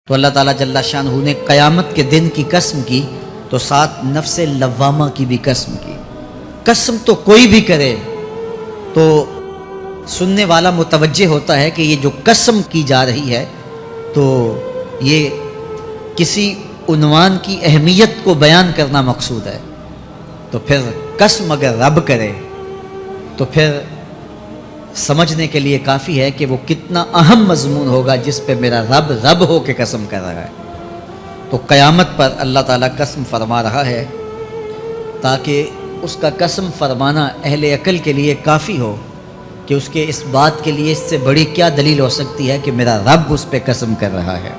تو اللہ تعالیٰ جل شانہ نے قیامت کے دن کی قسم کی تو ساتھ نفس لوامہ کی بھی قسم کی۔ قسم تو کوئی بھی کرے تو سننے والا متوجہ ہوتا ہے کہ یہ جو قسم کی جا رہی ہے تو یہ کسی عنوان کی اہمیت کو بیان کرنا مقصود ہے۔ تو پھر قسم اگر رب کرے تو پھر سمجھنے کے لیے کافی ہے کہ وہ کتنا اہم مضمون ہوگا جس پہ میرا رب رب ہو کے قسم کر رہا ہے۔ تو قیامت پر اللہ تعالیٰ قسم فرما رہا ہے تاکہ اس کا قسم فرمانا اہل عقل کے لیے کافی ہو کہ اس کے اس بات کے لیے اس سے بڑی کیا دلیل ہو سکتی ہے کہ میرا رب اس پہ قسم کر رہا ہے۔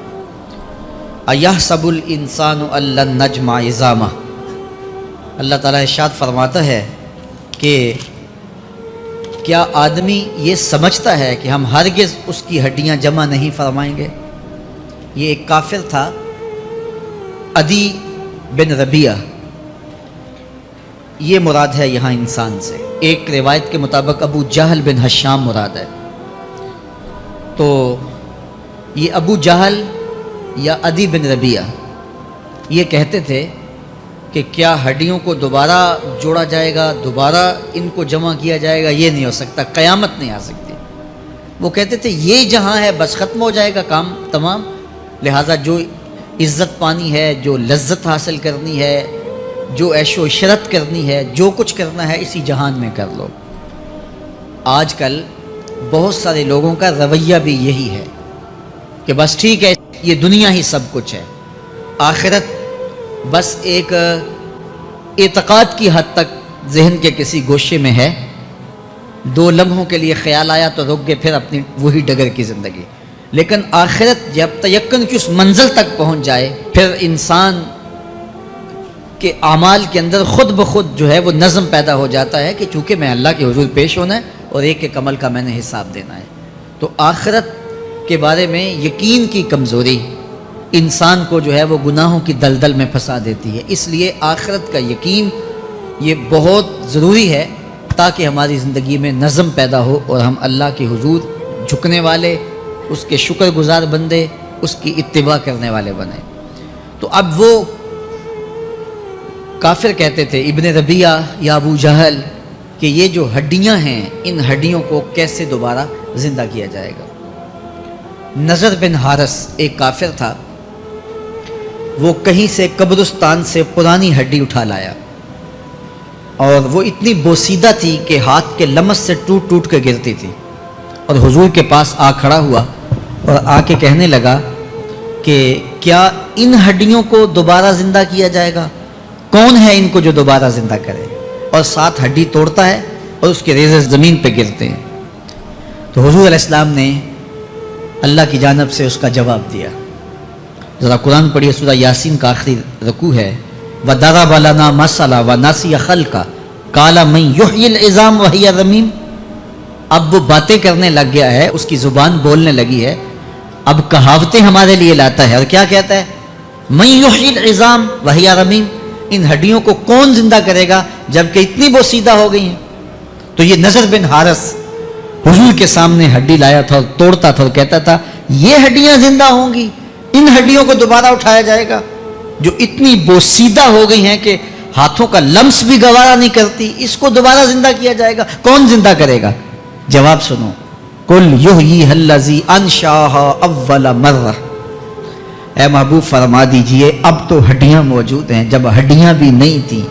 اَيَحْسَبُ الْإِنسَانُ أَن لَّن نَّجْمَعَ عِظَامَهُ، اللہ تعالیٰ ارشاد فرماتا ہے کہ کیا آدمی یہ سمجھتا ہے کہ ہم ہرگز اس کی ہڈیاں جمع نہیں فرمائیں گے؟ یہ ایک کافر تھا عدی بن ربیعہ، یہ مراد ہے یہاں انسان سے۔ ایک روایت کے مطابق ابو جہل بن ہشام مراد ہے۔ تو یہ ابو جہل یا عدی بن ربیعہ یہ کہتے تھے کہ کیا ہڈیوں کو دوبارہ جوڑا جائے گا، دوبارہ ان کو جمع کیا جائے گا؟ یہ نہیں ہو سکتا، قیامت نہیں آ سکتی۔ وہ کہتے تھے یہ جہاں ہے بس ختم ہو جائے گا کام تمام، لہٰذا جو عزت پانی ہے، جو لذت حاصل کرنی ہے، جو عیش و عشرت کرنی ہے، جو کچھ کرنا ہے اسی جہان میں کر لو۔ آج کل بہت سارے لوگوں کا رویہ بھی یہی ہے کہ بس ٹھیک ہے یہ دنیا ہی سب کچھ ہے، آخرت بس ایک اعتقاد کی حد تک ذہن کے کسی گوشے میں ہے، 2 لمحوں کے لیے خیال آیا تو رک گئے، پھر اپنی وہی ڈگر کی زندگی۔ لیکن آخرت جب تیقن کی اس منزل تک پہنچ جائے پھر انسان کے اعمال کے اندر خود بخود جو ہے وہ نظم پیدا ہو جاتا ہے کہ چونکہ میں اللہ کے حضور پیش ہونا ہے اور ایک ایک عمل کا میں نے حساب دینا ہے۔ تو آخرت کے بارے میں یقین کی کمزوری انسان کو جو ہے وہ گناہوں کی دلدل میں پھنسا دیتی ہے۔ اس لیے آخرت کا یقین یہ بہت ضروری ہے تاکہ ہماری زندگی میں نظم پیدا ہو اور ہم اللہ کے حضور جھکنے والے، اس کے شکر گزار بندے، اس کی اتباع کرنے والے بنیں۔ تو اب وہ کافر کہتے تھے ابن ربیعہ یا ابو جہل کہ یہ جو ہڈیاں ہیں ان ہڈیوں کو کیسے دوبارہ زندہ کیا جائے گا۔ نضر بن حارث ایک کافر تھا، وہ کہیں سے قبرستان سے پرانی ہڈی اٹھا لایا اور وہ اتنی بوسیدہ تھی کہ ہاتھ کے لمس سے ٹوٹ ٹوٹ کے گرتی تھی، اور حضور کے پاس آ کھڑا ہوا اور آ کے کہنے لگا کہ کیا ان ہڈیوں کو دوبارہ زندہ کیا جائے گا؟ کون ہے ان کو جو دوبارہ زندہ کرے؟ اور ساتھ ہڈی توڑتا ہے اور اس کے ریزے زمین پہ گرتے ہیں۔ تو حضور علیہ السلام نے اللہ کی جانب سے اس کا جواب دیا۔ ذرا قرآن پڑھیے، سورہ یاسین کا آخری رکوع ہے، وَضَرَبَ لَنَا مَثَلًا وَنَسِیَ خَلْقَهُ قَالَ مَن يُحْيِي الْعِظَامَ وَهِيَ رَمِيمٌ۔ اب وہ باتیں کرنے لگ گیا ہے، اس کی زبان بولنے لگی ہے، اب کہاوتیں ہمارے لیے لاتا ہے، اور کیا کہتا ہے؟ مَن يُحْيِي الْعِظَامَ وَهِيَ رَمِيمٌ، ان ہڈیوں کو کون زندہ کرے گا جبکہ اتنی بوسیدہ ہو گئی ہیں۔ تو یہ نضر بن حارث حضور کے سامنے ہڈی لایا تھا اور توڑتا تھا اور کہتا تھا یہ ہڈیاں زندہ ہوں گی، ان ہڈیوں کو دوبارہ اٹھایا جائے گا جو اتنی بوسیدہ ہو گئی ہیں کہ ہاتھوں کا لمس بھی گوارا نہیں کرتی، اس کو دوبارہ زندہ کیا جائے گا؟ کون زندہ کرے گا؟ جواب سنو، قُلْ يُحْيِيهَا الَّذِي أَنشَأَهَا أَوَّلَ مَرَّةٍ، اے محبوب فرما دیجئے اب تو ہڈیاں موجود ہیں، جب ہڈیاں بھی نہیں تھیں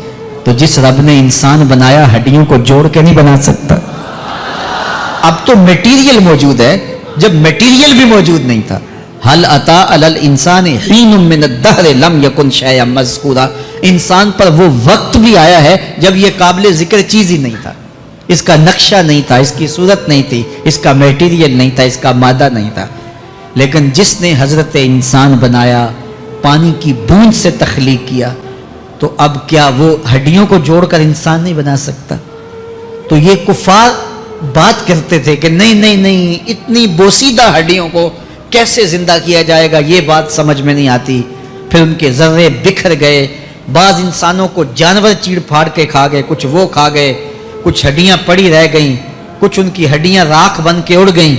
تو جس رب نے انسان بنایا ہڈیوں کو جوڑ کے نہیں بنا سکتا۔ اب تو میٹیریل موجود ہے جب میٹیریل بھی موجود نہیں تھا۔ هل أتى على الإنسان حين من الدهر لم يكن شيئا مذكورا، انسان پر وہ وقت بھی آیا ہے جب یہ قابل ذکر چیز ہی نہیں تھا، اس کا نقشہ نہیں تھا، اس کی صورت نہیں تھی، اس کا میٹیریل نہیں تھا، اس کا مادہ نہیں تھا، لیکن جس نے حضرت انسان بنایا، پانی کی بوند سے تخلیق کیا، تو اب کیا وہ ہڈیوں کو جوڑ کر انسان نہیں بنا سکتا؟ تو یہ کفار بات کرتے تھے کہ نہیں نہیں نہیں، اتنی بوسیدہ ہڈیوں کو کیسے زندہ کیا جائے گا، یہ بات سمجھ میں نہیں آتی۔ پھر ان کے ذرے بکھر گئے، بعض انسانوں کو جانور چیڑ پھاڑ کے کھا گئے، کچھ وہ کھا گئے، کچھ ہڈیاں پڑی رہ گئیں، کچھ ان کی ہڈیاں راکھ بن کے اڑ گئیں۔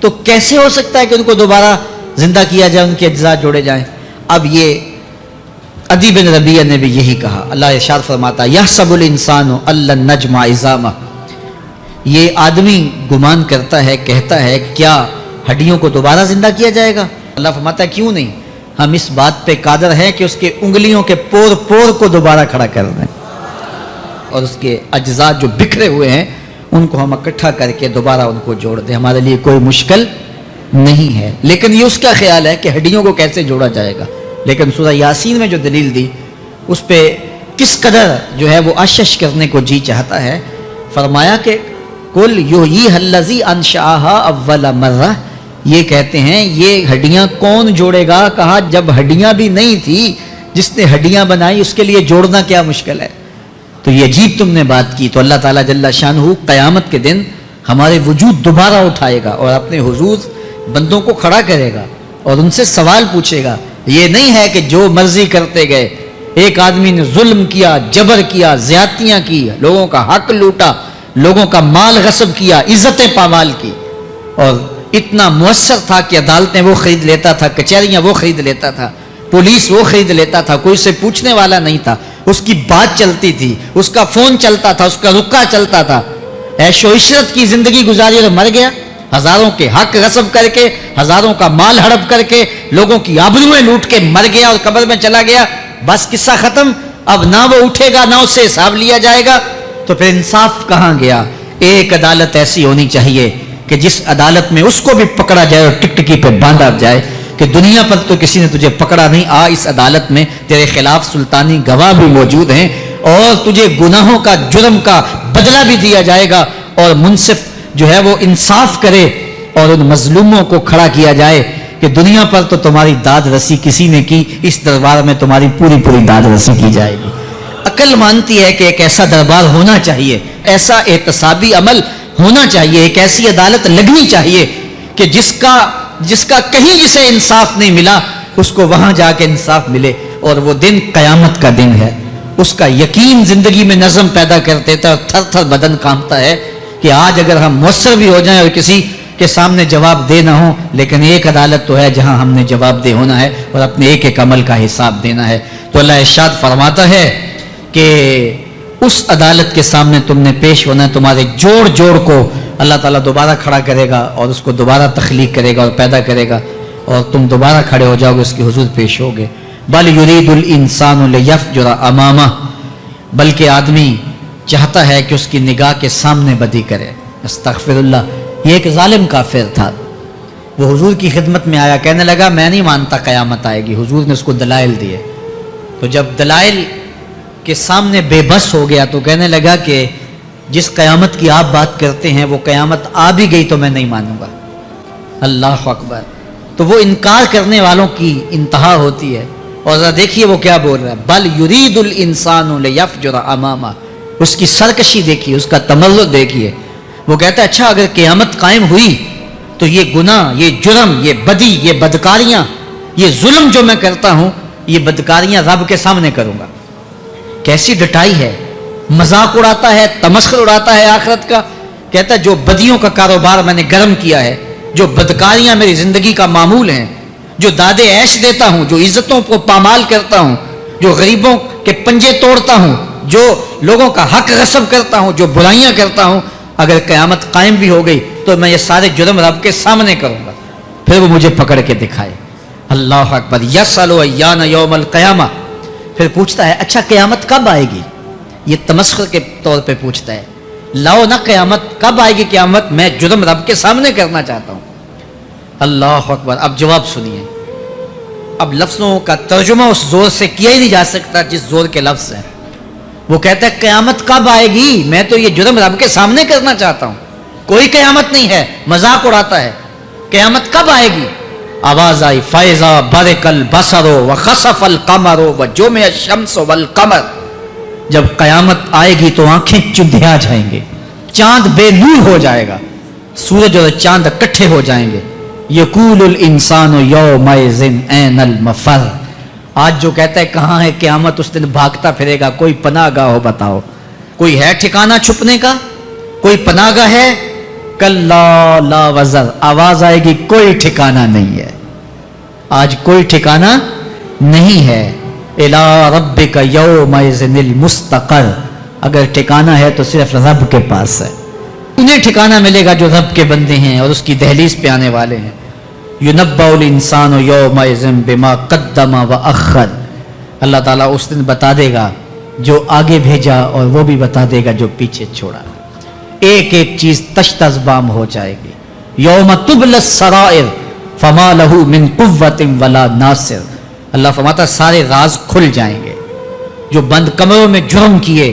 تو کیسے ہو سکتا ہے کہ ان کو دوبارہ زندہ کیا جائے, ان کے اجزاء جوڑے جائیں. اب یہ عدی بن ربیعہ نے بھی یہی کہا. اللہ ارشاد فرماتا یحسب الانسان ان نجمع عظامہ, یہ آدمی گمان کرتا ہے, کہتا ہے کیا ہڈیوں کو دوبارہ زندہ کیا جائے گا. اللہ فرماتا ہے کیوں نہیں, ہم اس بات پہ قادر ہیں کہ اس کے انگلیوں کے پور پور کو دوبارہ کھڑا کر دیں, اور اس کے اجزاء جو بکھرے ہوئے ہیں ان کو ہم اکٹھا کر کے دوبارہ ان کو جوڑ دیں. ہمارے لیے کوئی مشکل نہیں ہے. لیکن یہ اس کا خیال ہے کہ ہڈیوں کو کیسے جوڑا جائے گا. لیکن سورہ یاسین میں جو دلیل دی اس پہ کس قدر جو ہے وہ اشش کرنے کو جی چاہتا ہے. فرمایا کہ کل یحییھا الذی انشأھا اول مرہ, یہ کہتے ہیں یہ ہڈیاں کون جوڑے گا. کہا جب ہڈیاں بھی نہیں تھی, جس نے ہڈیاں بنائی اس کے لیے جوڑنا کیا مشکل ہے. تو یہ عجیب تم نے بات کی. تو اللہ تعالیٰ جل شانہ قیامت کے دن ہمارے وجود دوبارہ اٹھائے گا اور اپنے حضور بندوں کو کھڑا کرے گا اور ان سے سوال پوچھے گا. یہ نہیں ہے کہ جو مرضی کرتے گئے. ایک آدمی نے ظلم کیا, جبر کیا, زیادتیاں کی, لوگوں کا حق لوٹا, لوگوں کا مال غصب کیا, عزتیں پامال کی, اور اتنا مؤثر تھا کہ عدالتیں وہ خرید لیتا تھا, کچہریاں وہ خرید لیتا تھا, پولیس وہ خرید لیتا تھا, کوئی سے پوچھنے والا نہیں تھا, اس کی بات چلتی تھی, اس کا فون چلتا تھا, اس کا رکا چلتا تھا, عیش و عشرت کی زندگی گزاری اور مر گیا. ہزاروں کے حق غصب کر کے, ہزاروں کا مال ہڑپ کر کے, لوگوں کی آبروئیں لوٹ کے مر گیا اور قبر میں چلا گیا. بس قصہ ختم. اب نہ وہ اٹھے گا, نہ اس سے حساب لیا جائے گا. تو پھر انصاف کہاں گیا. ایک عدالت ایسی ہونی چاہیے کہ جس عدالت میں اس کو بھی پکڑا جائے اور ٹکٹکی پہ باندھا جائے کہ دنیا پر تو کسی نے تجھے پکڑا نہیں, آ اس عدالت میں تیرے خلاف سلطانی گواہ بھی موجود ہیں اور تجھے گناہوں کا, جرم کا بدلہ بھی دیا جائے گا, اور منصف جو ہے وہ انصاف کرے اور ان مظلوموں کو کھڑا کیا جائے کہ دنیا پر تو تمہاری داد رسی کسی نے کی, اس دربار میں تمہاری پوری پوری داد رسی کی جائے گی. عقل مانتی ہے کہ ایک ایسا دربار ہونا چاہیے, ایسا احتسابی عمل ہونا چاہیے, ایک ایسی عدالت لگنی چاہیے کہ جس کا کہیں جسے انصاف نہیں ملا اس کو وہاں جا کے انصاف ملے. اور وہ دن قیامت کا دن ہے. اس کا یقین زندگی میں نظم پیدا کر دیتا ہے اور تھر تھر بدن کانپتا ہے کہ آج اگر ہم مؤثر بھی ہو جائیں اور کسی کے سامنے جواب دے نہ ہو, لیکن ایک عدالت تو ہے جہاں ہم نے جواب دہ ہونا ہے اور اپنے ایک ایک عمل کا حساب دینا ہے. تو اللہ ارشاد فرماتا ہے کہ اس عدالت کے سامنے تم نے پیش ہونا ہے. تمہارے جوڑ جوڑ کو اللہ تعالیٰ دوبارہ کھڑا کرے گا اور اس کو دوبارہ تخلیق کرے گا اور پیدا کرے گا, اور تم دوبارہ کھڑے ہو جاؤ گے, اس کے حضور پیش ہوگے. بل یرید الانسان لیفجر امامہ, بلکہ آدمی چاہتا ہے کہ اس کی نگاہ کے سامنے بدی کرے. استغفر اللہ. یہ ایک ظالم کافر تھا, وہ حضور کی خدمت میں آیا, کہنے لگا میں نہیں مانتا قیامت آئے گی. حضور نے اس کو دلائل دیے. تو جب دلائل کے سامنے بے بس ہو گیا تو کہنے لگا کہ جس قیامت کی آپ بات کرتے ہیں وہ قیامت آ بھی گئی تو میں نہیں مانوں گا. اللہ اکبر. تو وہ انکار کرنے والوں کی انتہا ہوتی ہے. اور ذرا دیکھیے وہ کیا بول رہا ہے, بل یرید الانسان لیفجر امامہ. اس کی سرکشی دیکھیے, اس کا تمرد دیکھیے. وہ کہتا ہے اچھا اگر قیامت قائم ہوئی تو یہ گناہ, یہ جرم, یہ بدی, یہ بدکاریاں, یہ ظلم جو میں کرتا ہوں, یہ بدکاریاں رب کے سامنے کروں گا. کیسی ڈٹائی ہے, مذاق اڑاتا ہے, تمسخر اڑاتا ہے آخرت کا. کہتا ہے جو بدیوں کا کاروبار میں نے گرم کیا ہے, جو بدکاریاں میری زندگی کا معمول ہیں, جو دادے عیش دیتا ہوں, جو عزتوں کو پامال کرتا ہوں, جو غریبوں کے پنجے توڑتا ہوں, جو لوگوں کا حق غصب کرتا ہوں, جو برائیاں کرتا ہوں, اگر قیامت قائم بھی ہو گئی تو میں یہ سارے جرم رب کے سامنے کروں گا, پھر وہ مجھے پکڑ کے دکھائے. اللہ اکبر. یسأل ایان یوم القیامہ. پھر پوچھتا ہے اچھا قیامت کب آئے گی. یہ تمسخر کے طور پہ پوچھتا ہے, لاؤ نا قیامت, کب آئے گی قیامت, میں جرم رب کے سامنے کرنا چاہتا ہوں. اللہ اکبر. اب جواب سنیے. اب لفظوں کا ترجمہ اس زور سے کیا ہی نہیں جا سکتا جس زور کے لفظ ہیں. وہ کہتا ہے قیامت کب آئے گی, میں تو یہ جرم رب کے سامنے کرنا چاہتا ہوں, کوئی قیامت نہیں ہے. مذاق اڑاتا ہے. قیامت کب آئے گی. آواز آئی فَإِذَا بَرِقَ الْبَصَرُ وَخَسَفَ الْقَمَرُ وَجُمِعَ الشَّمْسُ وَالْقَمَرُ. جب قیامت آئے گی تو آنکھیں چندھیا جائیں گے, چاند بے نور ہو جائے گا, سورج اور چاند اکٹھے ہو جائیں گے. یقول الانسان یومئذ این المفر. آج جو کہتا ہے کہاں ہے قیامت, اس دن بھاگتا پھرے گا. کوئی پناہ گاہ ہو بتاؤ, کوئی ہے ٹھکانہ چھپنے کا, کوئی پناہ گاہ ہے. کلا لا وزر. آواز آئے گی کوئی ٹھکانہ نہیں ہے. آج کوئی ٹھکانہ نہیں ہے. الی ربک یومئذ المستقر، اگر ٹھکانہ ہے تو صرف رب کے پاس ہے. انہیں ٹھکانہ ملے گا جو رب کے بندے ہیں اور اس کی دہلیز پہ آنے والے ہیں. ینبأ الانسان یومئذ بما قدم واخر، اللہ تعالیٰ اس دن بتا دے گا جو آگے بھیجا اور وہ بھی بتا دے گا جو پیچھے چھوڑا. ایک ایک چیز تشت ازبام ہو جائے گی. یوم تبلی السرائر فما لہ من قوت ولا ناصر، اللہ فرماتا سارے راز کھل جائیں گے. جو بند کمروں میں جرم کیے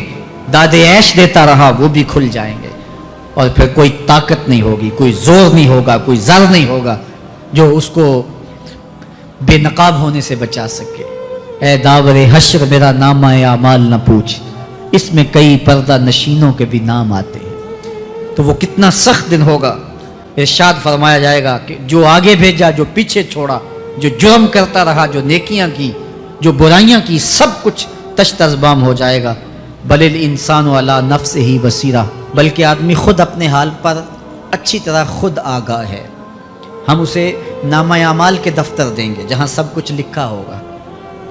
داد عیش دیتا رہا وہ بھی کھل جائیں گے، اور پھر کوئی طاقت نہیں ہوگی، کوئی زور نہیں ہوگا، کوئی زر نہیں ہوگا جو اس کو بے نقاب ہونے سے بچا سکے. اے داور حشر میرا نامہ اعمال نہ پوچھ، اس میں کئی پردہ نشینوں کے بھی نام آتے ہیں. تو وہ کتنا سخت دن ہوگا. ارشاد فرمایا جائے گا کہ جو آگے بھیجا، جو پیچھے چھوڑا، جو جرم کرتا رہا، جو نیکیاں کی، جو برائیاں کی، سب کچھ تشت ازبام ہو جائے گا. بل الانسان علی نفسہ بصیرہ، بلکہ آدمی خود اپنے حال پر اچھی طرح خود آگاہ ہے. ہم اسے نامہ اعمال کے دفتر دیں گے جہاں سب کچھ لکھا ہوگا.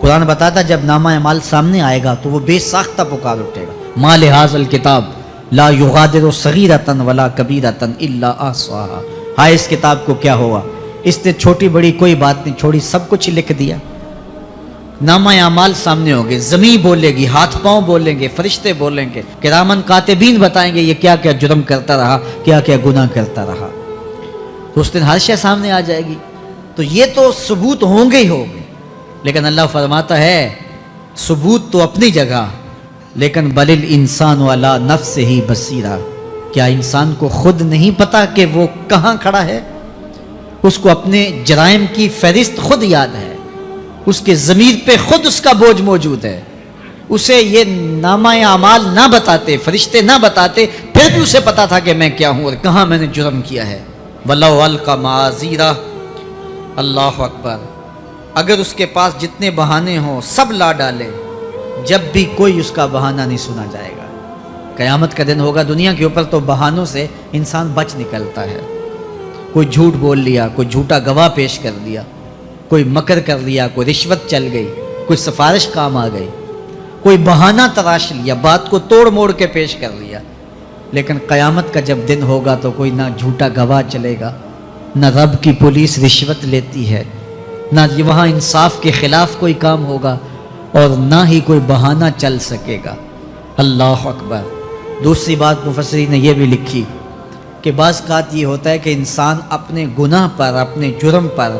قرآن بتاتا جب نامہ اعمال سامنے آئے گا تو وہ بے ساختہ پکار اٹھے گا، ما لہذا الکتاب لا یغادر صغیرۃ ولا کبیرۃ الا احصاها، ہائے اس کتاب کو کیا ہوا، اس نے چھوٹی بڑی کوئی بات نہیں چھوڑی، سب کچھ لکھ دیا. نامہ اعمال سامنے ہوگے، زمین بولے گی، ہاتھ پاؤں بولیں گے، فرشتے بولیں گے، کرامن کاتبین بتائیں گے یہ کیا کیا جرم کرتا رہا، کیا کیا گناہ کرتا رہا. تو اس دن ہر شے سامنے آ جائے گی. تو یہ تو ثبوت ہوں گے ہی ہوں گے، لیکن اللہ فرماتا ہے ثبوت تو اپنی جگہ، لیکن بل الانسان علی نفسہ بصیرہ، کیا انسان کو خود نہیں پتا کہ وہ کہاں کھڑا ہے؟ اس کو اپنے جرائم کی فہرست خود یاد ہے، اس کے ضمیر پہ خود اس کا بوجھ موجود ہے. اسے یہ نامہ اعمال نہ بتاتے، فرشتے نہ بتاتے، پھر بھی اسے پتا تھا کہ میں کیا ہوں اور کہاں میں نے جرم کیا ہے. وَلَوْ أَلْقَى مَعَاذِيرَهُ، اللہ اکبر، اگر اس کے پاس جتنے بہانے ہوں سب لا ڈالے، جب بھی کوئی اس کا بہانہ نہیں سنا جائے گا. قیامت کا دن ہوگا، دنیا کے اوپر تو بہانوں سے انسان بچ نکلتا ہے. کوئی جھوٹ بول لیا، کوئی جھوٹا گواہ پیش کر دیا، کوئی مکر کر لیا، کوئی رشوت چل گئی، کوئی سفارش کام آ گئی، کوئی بہانہ تراش لیا، بات کو توڑ موڑ کے پیش کر لیا. لیکن قیامت کا جب دن ہوگا تو کوئی نہ جھوٹا گواہ چلے گا، نہ رب کی پولیس رشوت لیتی ہے، نہ وہاں انصاف کے خلاف کوئی کام ہوگا، اور نہ ہی کوئی بہانہ چل سکے گا. اللہ اکبر. دوسری بات مفسرین نے یہ بھی لکھی کہ بعض اوقات یہ ہوتا ہے کہ انسان اپنے گناہ پر، اپنے جرم پر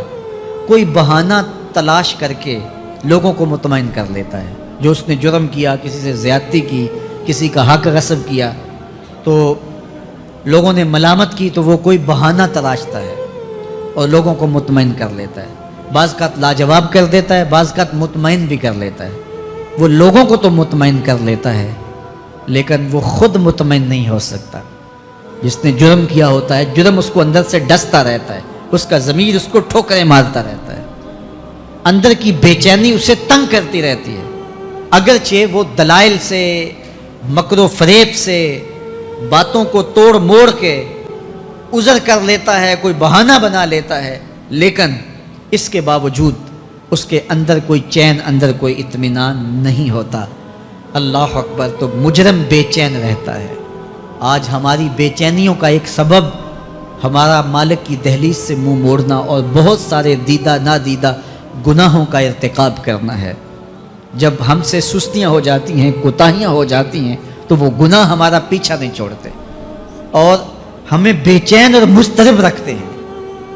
کوئی بہانہ تلاش کر کے لوگوں کو مطمئن کر لیتا ہے. جو اس نے جرم کیا، کسی سے زیادتی کی، کسی کا حق غصب کیا، تو لوگوں نے ملامت کی تو وہ کوئی بہانہ تلاشتا ہے اور لوگوں کو مطمئن کر لیتا ہے. بعض اوقات لاجواب کر دیتا ہے، بعض اوقات مطمئن بھی کر لیتا ہے. وہ لوگوں کو تو مطمئن کر لیتا ہے لیکن وہ خود مطمئن نہیں ہو سکتا. جس نے جرم کیا ہوتا ہے، جرم اس کو اندر سے ڈستا رہتا ہے، اس کا ضمیر اس کو ٹھوکریں مارتا رہتا ہے، اندر کی بے چینی اسے تنگ کرتی رہتی ہے. اگرچہ وہ دلائل سے، مکر و فریب سے، باتوں کو توڑ موڑ کے عذر کر لیتا ہے، کوئی بہانہ بنا لیتا ہے، لیکن اس کے باوجود اس کے اندر کوئی چین، اندر کوئی اطمینان نہیں ہوتا. اللہ اکبر. تو مجرم بے چین رہتا ہے. آج ہماری بے چینیوں کا ایک سبب ہمارا مالک کی دہلیز سے منہ موڑنا اور بہت سارے دیدہ نادیدہ گناہوں کا ارتکاب کرنا ہے. جب ہم سے سستیاں ہو جاتی ہیں، کوتاہیاں ہو جاتی ہیں، تو وہ گناہ ہمارا پیچھا نہیں چھوڑتے اور ہمیں بے چین اور مضطرب رکھتے ہیں.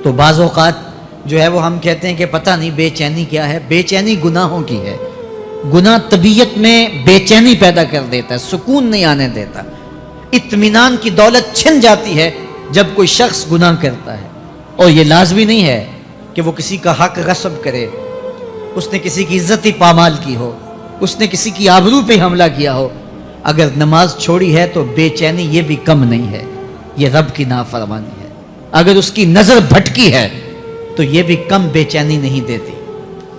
تو بعض اوقات جو ہے وہ ہم کہتے ہیں کہ پتہ نہیں بے چینی کیا ہے. بے چینی گناہوں کی ہے. گناہ طبیعت میں بے چینی پیدا کر دیتا ہے، سکون نہیں آنے دیتا. اطمینان کی دولت چھن جاتی ہے جب کوئی شخص گناہ کرتا ہے. اور یہ لازمی نہیں ہے کہ وہ کسی کا حق غصب کرے، اس نے کسی کی عزت ہی پامال کی ہو، اس نے کسی کی آبرو پہ حملہ کیا ہو. اگر نماز چھوڑی ہے تو بے چینی یہ بھی کم نہیں ہے، یہ رب کی نافرمانی ہے. اگر اس کی نظر بھٹکی ہے تو یہ بھی کم بے چینی نہیں دیتی.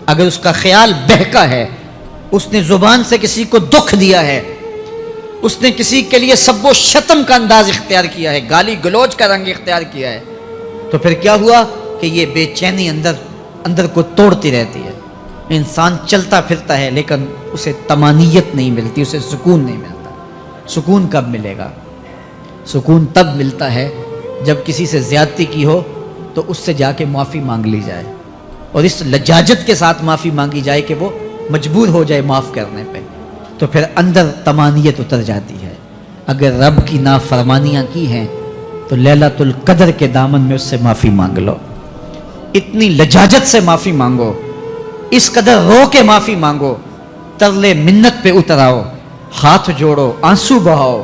اگر اس کا خیال بہکا ہے، اس نے زبان سے کسی کو دکھ دیا ہے، اس نے کسی کے لیے سب و شتم کا انداز اختیار کیا ہے، گالی گلوچ کا رنگ اختیار کیا ہے، تو پھر کیا ہوا کہ یہ بے چینی اندر اندر کو توڑتی رہتی ہے. انسان چلتا پھرتا ہے لیکن اسے طمانینت نہیں ملتی، اسے سکون نہیں ملتا. سکون کب ملے گا؟ سکون تب ملتا ہے جب کسی سے زیادتی کی ہو تو اس سے جا کے معافی مانگ لی جائے، اور اس لجاجت کے ساتھ معافی مانگی جائے کہ وہ مجبور ہو جائے معاف کرنے پہ، تو پھر اندر طمانینت اتر جاتی ہے. اگر رب کی نافرمانیاں کی ہیں تو لیلۃ القدر کے دامن میں اس سے معافی مانگ لو. اتنی لجاجت سے معافی مانگو، اس قدر رو کے معافی مانگو، ترلے منت پہ اتر آؤ، ہاتھ جوڑو، آنسو بہاؤ،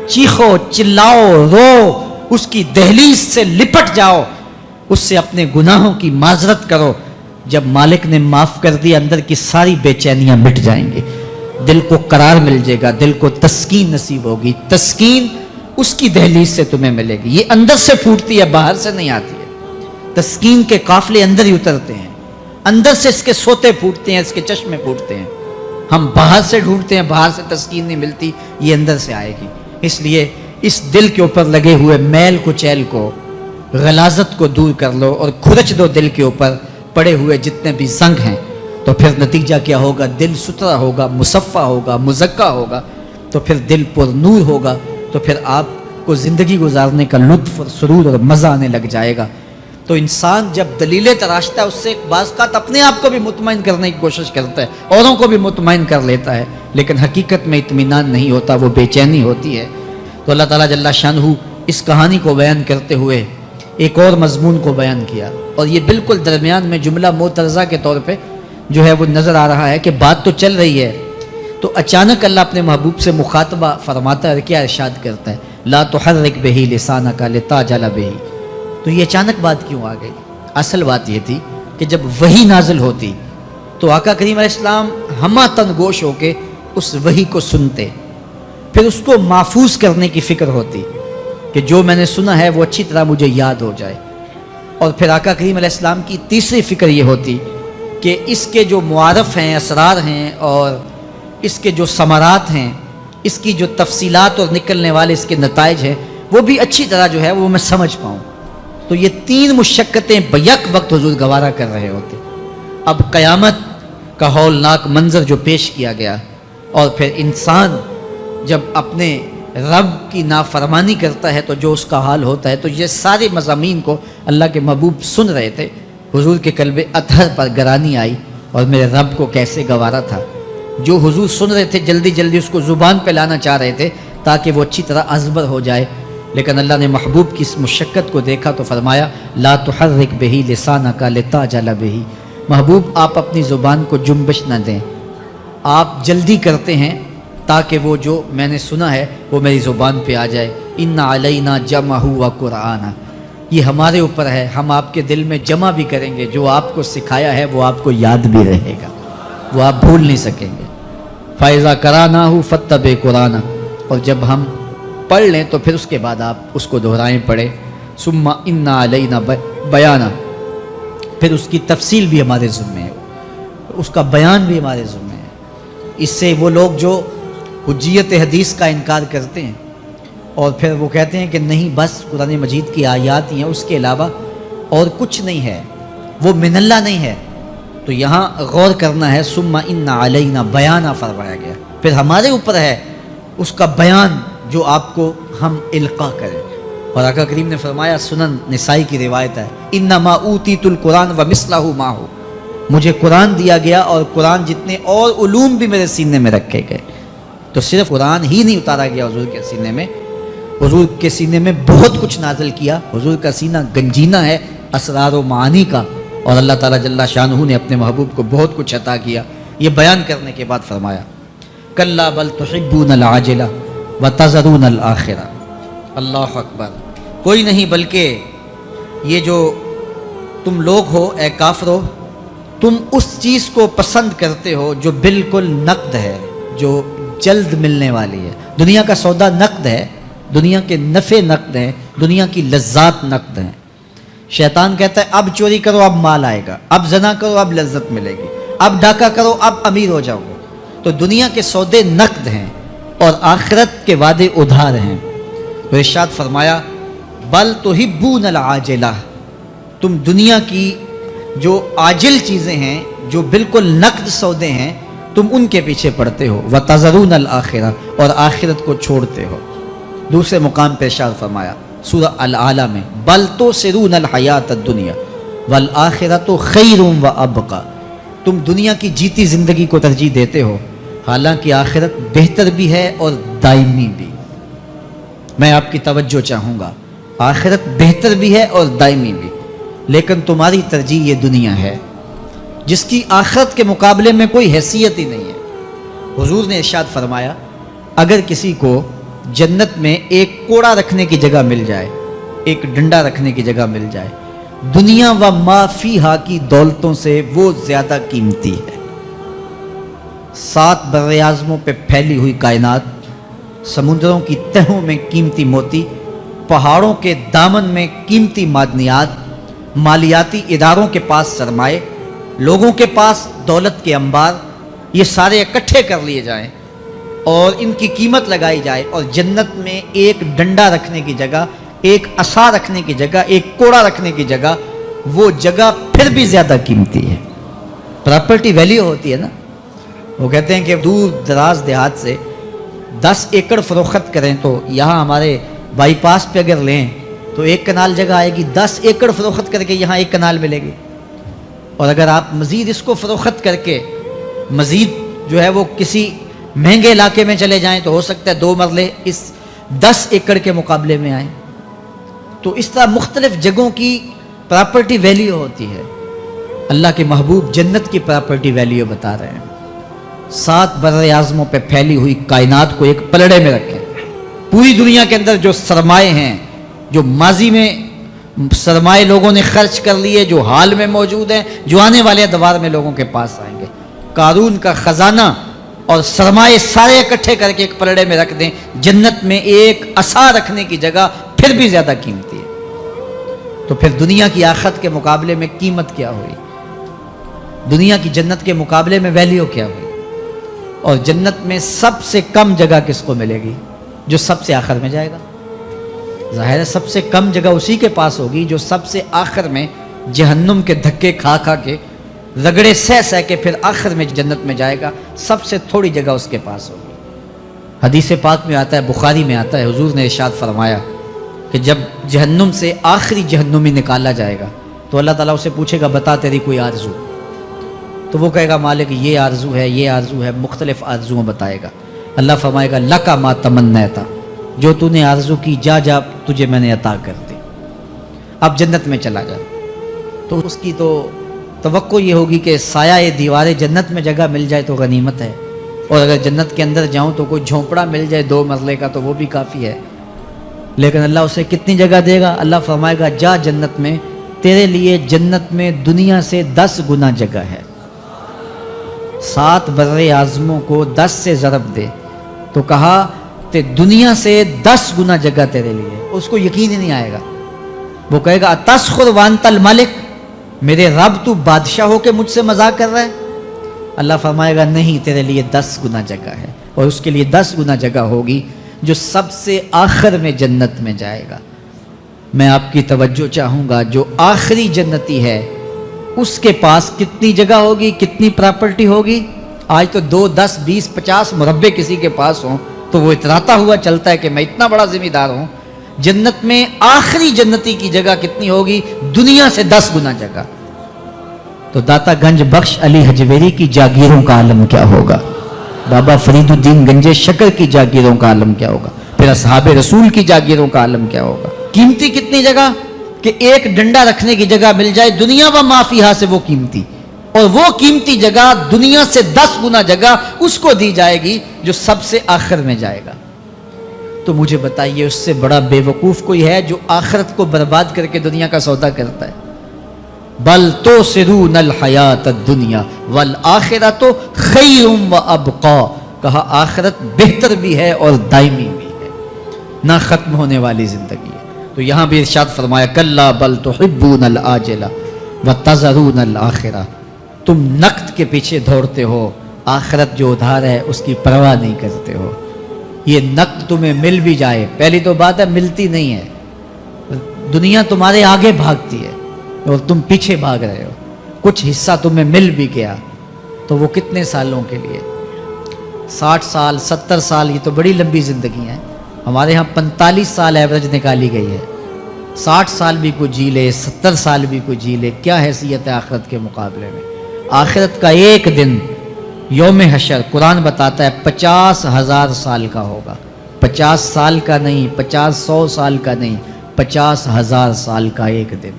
چیخو چلاؤ، رو، اس کی دہلیز سے لپٹ جاؤ، اس سے اپنے گناہوں کی معذرت کرو. جب مالک نے معاف کر دیا اندر کی ساری بے چینیاں مٹ جائیں گی، دل کو قرار مل جائے گا، دل کو تسکین نصیب ہوگی. تسکین اس کی دہلیز سے تمہیں ملے گی. یہ اندر سے پھوٹتی ہے، باہر سے نہیں آتی ہے. تسکین کے قافلے اندر ہی اترتے ہیں، اندر سے اس کے سوتے پھوٹتے ہیں، اس کے چشمے پھوٹتے ہیں. ہم باہر سے ڈھونڈتے ہیں، باہر سے تسکین نہیں ملتی، یہ اندر سے آئے گی. اس لیے اس دل کے اوپر لگے ہوئے میل کچیل کو، غلاظت کو دور کر لو اور کھرچ دو دل کے اوپر پڑے ہوئے جتنے بھی زنگ ہیں. تو پھر نتیجہ کیا ہوگا؟ دل ستھرا ہوگا، مصفا ہوگا، مزکا ہوگا، تو پھر دل پر نور ہوگا. تو پھر آپ کو زندگی گزارنے کا لطف اور سرور اور مزہ آنے لگ جائے گا. تو انسان جب دلیلیں تراشتا ہے اس سے بعض اوقات اپنے آپ کو بھی مطمئن کرنے کی کوشش کرتا ہے، اوروں کو بھی مطمئن کر لیتا ہے، لیکن حقیقت میں اطمینان نہیں ہوتا، وہ بے چینی ہوتی ہے. تو اللہ تعالیٰ جل شانہ اس کہانی کو بیان کرتے ہوئے ایک اور مضمون کو بیان کیا، اور یہ بالکل درمیان میں جملہ معترضہ کے طور پہ جو ہے وہ نظر آ رہا ہے کہ بات تو چل رہی ہے، تو اچانک اللہ اپنے محبوب سے مخاطبہ فرماتا ہے، کیا ارشاد کرتا ہے؟ لا تحرک بہ لسانک لتعجل بہ. تو یہ اچانک بات کیوں آ گئی؟ اصل بات یہ تھی کہ جب وحی نازل ہوتی تو آقا کریم علیہ السلام ہمہ تن گوش ہو کے اس وحی کو سنتے، پھر اس کو محفوظ کرنے کی فکر ہوتی کہ جو میں نے سنا ہے وہ اچھی طرح مجھے یاد ہو جائے. اور پھر آقا کریم علیہ السلام کی تیسری فکر یہ ہوتی کہ اس کے جو معارف ہیں، اسرار ہیں، اور اس کے جو ثمرات ہیں، اس کی جو تفصیلات اور نکلنے والے اس کے نتائج ہیں، وہ بھی اچھی طرح جو ہے وہ میں سمجھ پاؤں. تو یہ تین مشقتیں بیک وقت حضور گوارا کر رہے ہوتے. اب قیامت کا ہولناک منظر جو پیش کیا گیا، اور پھر انسان جب اپنے رب کی نافرمانی کرتا ہے تو جو اس کا حال ہوتا ہے، تو یہ سارے مضامین کو اللہ کے محبوب سن رہے تھے. حضور کے قلب اطہر پر گرانی آئی، اور میرے رب کو کیسے گوارا تھا. جو حضور سن رہے تھے جلدی جلدی اس کو زبان پہ لانا چاہ رہے تھے تاکہ وہ اچھی طرح ازبر ہو جائے، لیکن اللہ نے محبوب کی اس مشقت کو دیکھا تو فرمایا لا تحرک بہ لسانک لتعجل بہ. محبوب آپ اپنی زبان کو جنبش نہ دیں، آپ جلدی کرتے ہیں تاکہ وہ جو میں نے سنا ہے وہ میری زبان پہ آ جائے. ان علینا جمعہ و قرآن، یہ ہمارے اوپر ہے، ہم آپ کے دل میں جمع بھی کریں گے. جو آپ کو سکھایا ہے وہ آپ کو یاد بھی رہے گا، وہ آپ بھول نہیں سکیں گے. فَإِذَا قَرَأْنَاهُ فَاتَّبِعْ قُرْآنَ، اور جب ہم پڑھ لیں تو پھر اس کے بعد آپ اس کو دہرائیں پڑھیں. ثُمَّ إِنَّ عَلَيْنَا بَيَانًا، پھر اس کی تفصیل بھی ہمارے ذمہ ہے، اس کا بیان بھی ہمارے ذمہ ہے. اس سے وہ لوگ جو حجیت حدیث کا انکار کرتے ہیں اور پھر وہ کہتے ہیں کہ نہیں بس قرآن مجید کی آیات ہی ہیں، اس کے علاوہ اور کچھ نہیں ہے، وہ من اللہ نہیں ہے، تو یہاں غور کرنا ہے. ثم ان علینا بیانہ فرمایا گیا، پھر ہمارے اوپر ہے اس کا بیان جو آپ کو ہم القاء کریں. اور آقا کریم نے فرمایا، سنن نسائی کی روایت ہے، انما اوتیت القرآن ومثلہ معہ، مجھے قرآن دیا گیا اور قرآن جتنے اور علوم بھی میرے سینے میں رکھے گئے. تو صرف قرآن ہی نہیں اتارا گیا حضور کے سینے میں، حضور کے سینے میں بہت کچھ نازل کیا. حضور کا سینہ گنجینہ ہے اسرار و معانی کا، اور اللہ تعالیٰ جل شانہ نے اپنے محبوب کو بہت کچھ عطا کیا. یہ بیان کرنے کے بعد فرمایا کلا بل تحبون العاجلہ وتذرون الآخرہ. اللہ اکبر. کوئی نہیں بلکہ یہ جو تم لوگ ہو اے کافرو، تم اس چیز کو پسند کرتے ہو جو بالکل نقد ہے، جو جلد ملنے والی ہے. دنیا کا سودا نقد ہے، دنیا کے نفع نقد ہیں، دنیا کی لذات نقد ہیں. شیطان کہتا ہے اب چوری کرو اب مال آئے گا، اب زنا کرو اب لذت ملے گی، اب ڈاکہ کرو اب امیر ہو جاؤ گے. تو دنیا کے سودے نقد ہیں اور آخرت کے وعدے ادھار ہیں. تو ارشاد فرمایا بل تحبون العاجلہ، تم دنیا کی جو عاجل چیزیں ہیں، جو بالکل نقد سودے ہیں، تم ان کے پیچھے پڑتے ہو، وَتَذَرُونَ الْآخِرَةَ، اور آخرت کو چھوڑتے ہو۔ دوسرے مقام پہ ارشاد فرمایا سورہ العالی میں، بل تؤثرون الحیات الدنیا والآخرۃ خیر وابقی، تم دنیا کی جیتی زندگی کو ترجیح دیتے ہو، حالانکہ آخرت بہتر بھی ہے اور دائمی بھی۔ میں آپ کی توجہ چاہوں گا، آخرت بہتر بھی ہے اور دائمی بھی، لیکن تمہاری ترجیح یہ دنیا ہے جس کی آخرت کے مقابلے میں کوئی حیثیت ہی نہیں ہے۔ حضور نے ارشاد فرمایا، اگر کسی کو جنت میں ایک کوڑا رکھنے کی جگہ مل جائے، ایک ڈنڈا رکھنے کی جگہ مل جائے، دنیا و ما فیہا کی دولتوں سے وہ زیادہ قیمتی ہے۔ 7 براعظموں پہ پھیلی ہوئی کائنات، سمندروں کی تہوں میں قیمتی موتی، پہاڑوں کے دامن میں قیمتی معدنیات، مالیاتی اداروں کے پاس سرمائے، لوگوں کے پاس دولت کے انبار، یہ سارے اکٹھے کر لیے جائیں اور ان کی قیمت لگائی جائے، اور جنت میں ایک ڈنڈا رکھنے کی جگہ، ایک عصا رکھنے کی جگہ، ایک کوڑا رکھنے کی جگہ، وہ جگہ پھر بھی زیادہ قیمتی ہے۔ پراپرٹی ویلیو ہوتی ہے نا، وہ کہتے ہیں کہ دور دراز دیہات سے 10 ایکڑ فروخت کریں تو یہاں ہمارے بائی پاس پہ اگر لیں تو 1 کنال جگہ آئے گی، 10 ایکڑ فروخت کر کے یہاں 1 کنال ملے گی، اور اگر آپ مزید اس کو فروخت کر کے مزید جو ہے وہ کسی مہنگے علاقے میں چلے جائیں تو ہو سکتا ہے 2 مرلے اس 10 ایکڑ کے مقابلے میں آئیں۔ تو اس طرح مختلف جگہوں کی پراپرٹی ویلیو ہوتی ہے۔ اللہ کے محبوب جنت کی پراپرٹی ویلیو بتا رہے ہیں۔ 7 براعظموں پہ پھیلی ہوئی کائنات کو ایک پلڑے میں رکھیں، پوری دنیا کے اندر جو سرمائے ہیں، جو ماضی میں سرمائے لوگوں نے خرچ کر لیے، جو حال میں موجود ہیں، جو آنے والے ادوار میں لوگوں کے پاس آئیں گے، قارون کا خزانہ اور سرمائے سارے اکٹھے کر کے ایک پلڑے میں رکھ دیں، جنت میں ایک عصا رکھنے کی جگہ پھر بھی زیادہ قیمتی ہے۔ تو پھر دنیا کی آخرت کے مقابلے میں قیمت کیا ہوئی؟ دنیا کی جنت کے مقابلے میں ویلیو کیا ہوئی؟ اور جنت میں سب سے کم جگہ کس کو ملے گی؟ جو سب سے آخر میں جائے گا۔ ظاہر ہے سب سے کم جگہ اسی کے پاس ہوگی جو سب سے آخر میں جہنم کے دھکے کھا کھا کے، رگڑے سہ سہ کے پھر آخر میں جنت میں جائے گا، سب سے تھوڑی جگہ اس کے پاس ہوگی۔ حدیث پاک میں آتا ہے، بخاری میں آتا ہے، حضور نے ارشاد فرمایا کہ جب جہنم سے آخری جہنمی نکالا جائے گا تو اللہ تعالیٰ اسے پوچھے گا، بتا تیری کوئی آرزو؟ تو وہ کہے گا، مالک یہ آرزو ہے، یہ آرزو ہے، مختلف آرزویں بتائے گا۔ اللہ فرمائے گا، لکا ما تمنیتا، جو تو نے آرزو کی جا جا تجھے میں نے عطا کر دی، اب جنت میں چلا جا۔ تو اس کی تو توقع یہ ہوگی کہ سایہ دیوار جنت میں جگہ مل جائے تو غنیمت ہے، اور اگر جنت کے اندر جاؤں تو کوئی جھونپڑا مل جائے 2 مرلے کا تو وہ بھی کافی ہے۔ لیکن اللہ اسے کتنی جگہ دے گا؟ اللہ فرمائے گا، جا جنت میں، تیرے لیے جنت میں دنیا سے 10 گنا جگہ ہے۔ 7 براعظموں کو 10 سے ضرب دے تو کہا کہ دنیا سے 10 گنا جگہ تیرے لیے۔ اس کو یقین ہی نہیں آئے گا، وہ کہے گا، اتسخر وانت الملک، میرے رب تو بادشاہ ہو کے مجھ سے مذاق کر رہا ہے؟ اللہ فرمائے گا، نہیں، تیرے لیے 10 گنا جگہ ہے، اور اس کے لیے 10 گنا جگہ ہوگی جو سب سے آخر میں جنت میں جائے گا۔ میں آپ کی توجہ چاہوں گا، جو آخری جنتی ہے اس کے پاس کتنی جگہ ہوگی، کتنی پراپرٹی ہوگی؟ آج تو 2، 10، 20، 50 مربع کسی کے پاس ہوں تو وہ اتراتا ہوا چلتا ہے کہ میں اتنا بڑا ذمہ دار ہوں۔ جنت میں آخری جنتی کی جگہ کتنی ہوگی؟ دنیا سے 10 گنا جگہ۔ تو داتا گنج بخش علی حجویری کی جاگیروں کا عالم کیا ہوگا؟ بابا فرید الدین گنجے شکر کی جاگیروں کا عالم کیا ہوگا؟ پھر اصحاب رسول کی جاگیروں کا عالم کیا ہوگا؟ قیمتی کتنی جگہ کہ ایک ڈنڈا رکھنے کی جگہ مل جائے، دنیا و ما فیہا سے وہ قیمتی، اور وہ قیمتی جگہ دنیا سے 10 گنا جگہ اس کو دی جائے گی جو سب سے آخر میں جائے گا۔ تو مجھے بتائیے اس سے بڑا بے وقوف کوئی ہے جو آخرت کو برباد کر کے دنیا کا سودا کرتا ہے؟ بل تؤثرون الحیات الدنیا والآخرۃ خیر وابقی، کہا آخرت بہتر بھی ہے اور دائمی بھی ہے، نہ ختم ہونے والی زندگی ہے۔ تو یہاں بھی ارشاد فرمایا، کلا بل تحبون العاجلہ وتذرون الآخرہ، تم نقد کے پیچھے دوڑتے ہو، آخرت جو ادھار ہے اس کی پرواہ نہیں کرتے ہو۔ یہ نقد تمہیں مل بھی جائے، پہلی تو بات ہے ملتی نہیں ہے، دنیا تمہارے آگے بھاگتی ہے اور تم پیچھے بھاگ رہے ہو۔ کچھ حصہ تمہیں مل بھی گیا تو وہ کتنے سالوں کے لیے؟ 60 سال 70 سال، یہ تو بڑی لمبی زندگی ہے. ہمارے ہاں 45 سال ایوریج نکالی گئی ہے. 60 سال بھی کوئی جی لے، 70 سال بھی کوئی جی لے، کیا حیثیت ہے آخرت کے مقابلے میں؟ آخرت کا ایک دن یوم حشر قرآن بتاتا ہے 50,000 سال کا ہوگا. 50 سال کا نہیں، 100 سال کا نہیں، 50,000 سال کا ایک دن.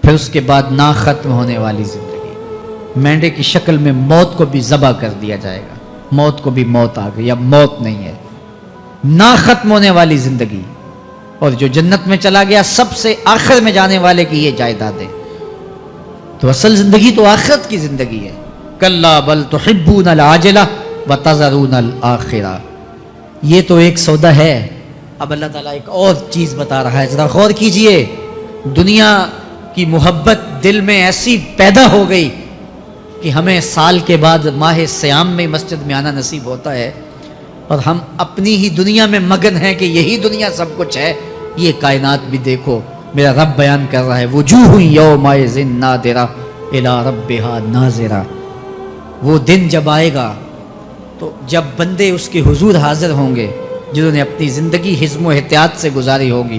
پھر اس کے بعد نہ ختم ہونے والی زندگی. مینڈے کی شکل میں موت کو بھی ذبح کر دیا جائے گا. موت کو بھی موت آ گئی، اب موت نہیں ہے. نہ ختم ہونے والی زندگی. اور جو جنت میں چلا گیا سب سے آخر میں جانے والے کی یہ جائیدادیں. تو اصل زندگی تو آخرت کی زندگی ہے. کلا بل تحبون العاجلہ وتذرون الآخرہ. یہ تو ایک سودا ہے. اب اللہ تعالیٰ ایک اور چیز بتا رہا ہے، ذرا غور کیجئے. دنیا کی محبت دل میں ایسی پیدا ہو گئی کہ ہمیں سال کے بعد ماہ سیام میں مسجد میں آنا نصیب ہوتا ہے، اور ہم اپنی ہی دنیا میں مگن ہیں کہ یہی دنیا سب کچھ ہے. یہ کائنات بھی دیکھو، میرا رب بیان کر رہا ہے وجوہ یومئذ ناظرہ الی ربہا ناظرہ. وہ دن جب آئے گا تو جب بندے اس کے حضور حاضر ہوں گے جنہوں نے اپنی زندگی حزم و احتیاط سے گزاری ہوگی،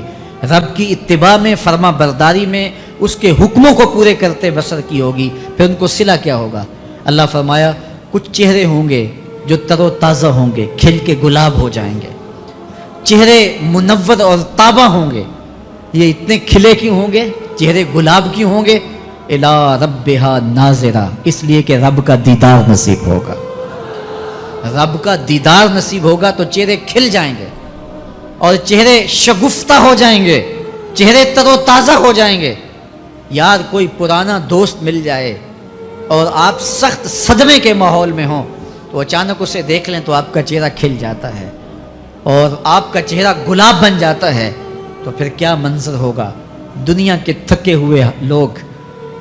رب کی اتباع میں، فرما برداری میں، اس کے حکموں کو پورے کرتے بسر کی ہوگی، پھر ان کو صلہ کیا ہوگا؟ اللہ فرمایا کچھ چہرے ہوں گے جو تر و تازہ ہوں گے، کھل کے گلاب ہو جائیں گے. چہرے منور اور تابہ ہوں گے. یہ اتنے کھلے کیوں ہوں گے؟ چہرے گلاب کیوں ہوں گے؟ الی ربہا ناظرہ، اس لیے کہ رب کا دیدار نصیب ہوگا. رب کا دیدار نصیب ہوگا تو چہرے کھل جائیں گے، اور چہرے شگفتہ ہو جائیں گے، چہرے تر و تازہ ہو جائیں گے. یار کوئی پرانا دوست مل جائے اور آپ سخت صدمے کے ماحول میں ہوں تو اچانک اسے دیکھ لیں تو آپ کا چہرہ کھل جاتا ہے اور آپ کا چہرہ گلاب بن جاتا ہے. تو پھر کیا منظر ہوگا؟ دنیا کے تھکے ہوئے لوگ،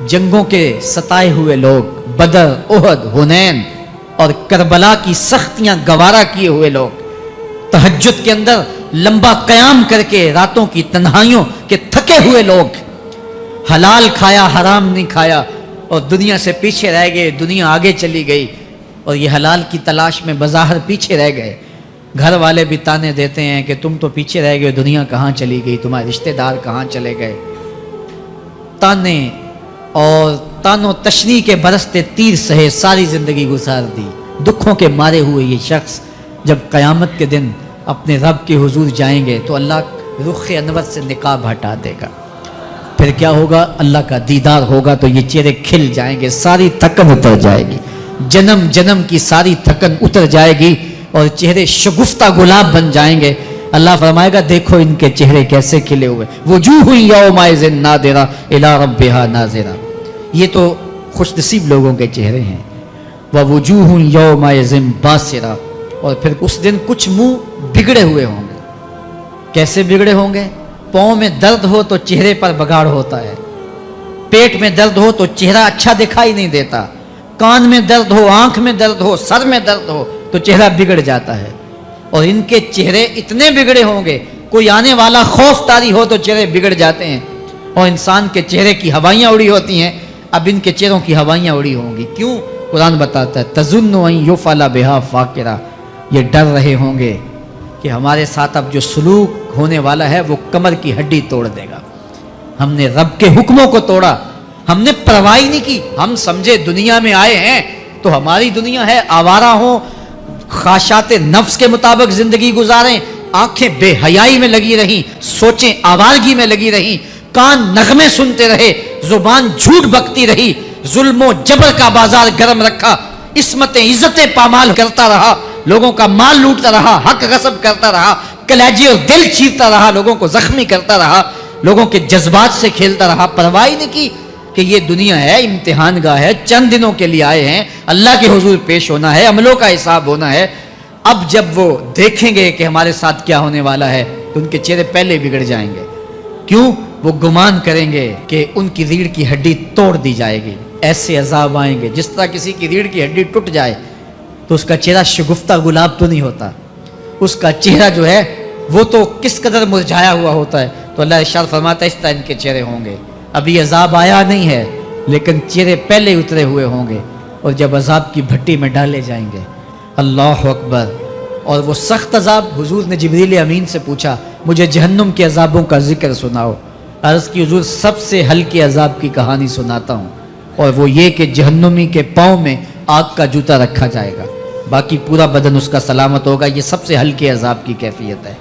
جنگوں کے ستائے ہوئے لوگ، بدر، احد، حنین اور کربلا کی سختیاں گوارا کیے ہوئے لوگ، تہجد کے اندر لمبا قیام کر کے راتوں کی تنہائیوں کے تھکے ہوئے لوگ، حلال کھایا حرام نہیں کھایا اور دنیا سے پیچھے رہ گئے، دنیا آگے چلی گئی اور یہ حلال کی تلاش میں بظاہر پیچھے رہ گئے. گھر والے بھی تانے دیتے ہیں کہ تم تو پیچھے رہ گئے، دنیا کہاں چلی گئی، تمہارے رشتہ دار کہاں چلے گئے. تانے اور تانوں تشنی کے برستے تیر سہے ساری زندگی گزار دی. دکھوں کے مارے ہوئے یہ شخص جب قیامت کے دن اپنے رب کے حضور جائیں گے تو اللہ رخ انور سے نقاب ہٹا دے گا. پھر کیا ہوگا؟ اللہ کا دیدار ہوگا تو یہ چہرے کھل جائیں گے، ساری تھکن اتر جائے گی، جنم جنم کی ساری تھکن اتر جائے گی اور چہرے شگفتہ گلاب بن جائیں گے. اللہ فرمائے گا دیکھو ان کے چہرے کیسے کھلے ہوئے. وجوہ یومئذ ناظرہ الی ربہا ناظرہ. یہ تو خوش نصیب لوگوں کے چہرے ہیں. ووجوہ یومئذ باسرہ. اور پھر اس دن کچھ منہ بگڑے ہوئے ہوں گے. کیسے بگڑے ہوں گے؟ پاؤں میں درد ہو تو چہرے پر بگاڑ ہوتا ہے، پیٹ میں درد ہو تو چہرہ اچھا دکھائی نہیں دیتا، کان میں درد ہو، آنکھ میں درد ہو، سر میں درد ہو تو چہرہ بگڑ جاتا ہے. اور ان کے چہرے اتنے بگڑے ہوں گے، کوئی آنے والا خوف طاری ہو تو چہرے بگڑ جاتے ہیں. اور انسان کے چہرے کی ہوائیاں اڑی ہوتی ہیں، اب ان کے چہروں کی ہوائیاں اڑی ہوں گی. کیوں؟ قرآن بتاتا ہے تظن ان یفعل بہا فاقرہ. یہ ڈر رہے ہوں گے کہ ہمارے ساتھ اب جو سلوک ہونے والا ہے وہ کمر کی ہڈی توڑ دے گا. ہم نے رب کے حکموں کو توڑا، ہم نے پرواہ نہیں کی. ہم سمجھے دنیا میں آئے ہیں تو ہماری دنیا ہے، آوارہ ہوں، خواہشات نفس کے مطابق زندگی گزاریں، آنکھیں بے حیائی میں لگی رہیں، سوچیں آوارگی میں لگی رہیں، کان نغمے سنتے رہے، زبان جھوٹ بکتی رہی، ظلم و جبر کا بازار گرم رکھا، عصمتیں عزتیں پامال کرتا رہا، لوگوں کا مال لوٹتا رہا، حق غصب کرتا رہا، کلیجے اور دل چیرتا رہا، لوگوں کو زخمی کرتا رہا، لوگوں کے جذبات سے کھیلتا رہا. پرواہ نہیں کی کہ یہ دنیا ہے، امتحان گاہ ہے، چند دنوں کے لیے آئے ہیں، اللہ کے حضور پیش ہونا ہے، عملوں کا حساب ہونا ہے. اب جب وہ دیکھیں گے کہ ہمارے ساتھ کیا ہونے والا ہے تو ان کے چہرے پہلے بگڑ جائیں گے. کیوں؟ وہ گمان کریں گے کہ ان کی ریڑھ کی ہڈی توڑ دی جائے گی. ایسے عذاب آئیں گے جس طرح کسی کی ریڑھ کی ہڈی ٹوٹ جائے تو اس کا چہرہ شگفتہ گلاب تو نہیں ہوتا، اس کا چہرہ جو ہے وہ تو کس قدر مرجھایا ہوا ہوتا ہے. تو اللہ ارشاد فرماتا ہے اس طرح ان کے چہرے ہوں گے. ابھی عذاب آیا نہیں ہے لیکن چہرے پہلے اترے ہوئے ہوں گے، اور جب عذاب کی بھٹی میں ڈالے جائیں گے، اللہ اکبر، اور وہ سخت عذاب، حضور نے جبریل امین سے پوچھا مجھے جہنم کے عذابوں کا ذکر سناؤ۔ عرض کی حضور سب سے ہلکے عذاب کی کہانی سناتا ہوں، اور وہ یہ کہ جہنمی کے پاؤں میں آگ کا جوتا رکھا جائے گا، باقی پورا بدن اس کا سلامت ہوگا۔ یہ سب سے ہلکے عذاب کی کیفیت ہے۔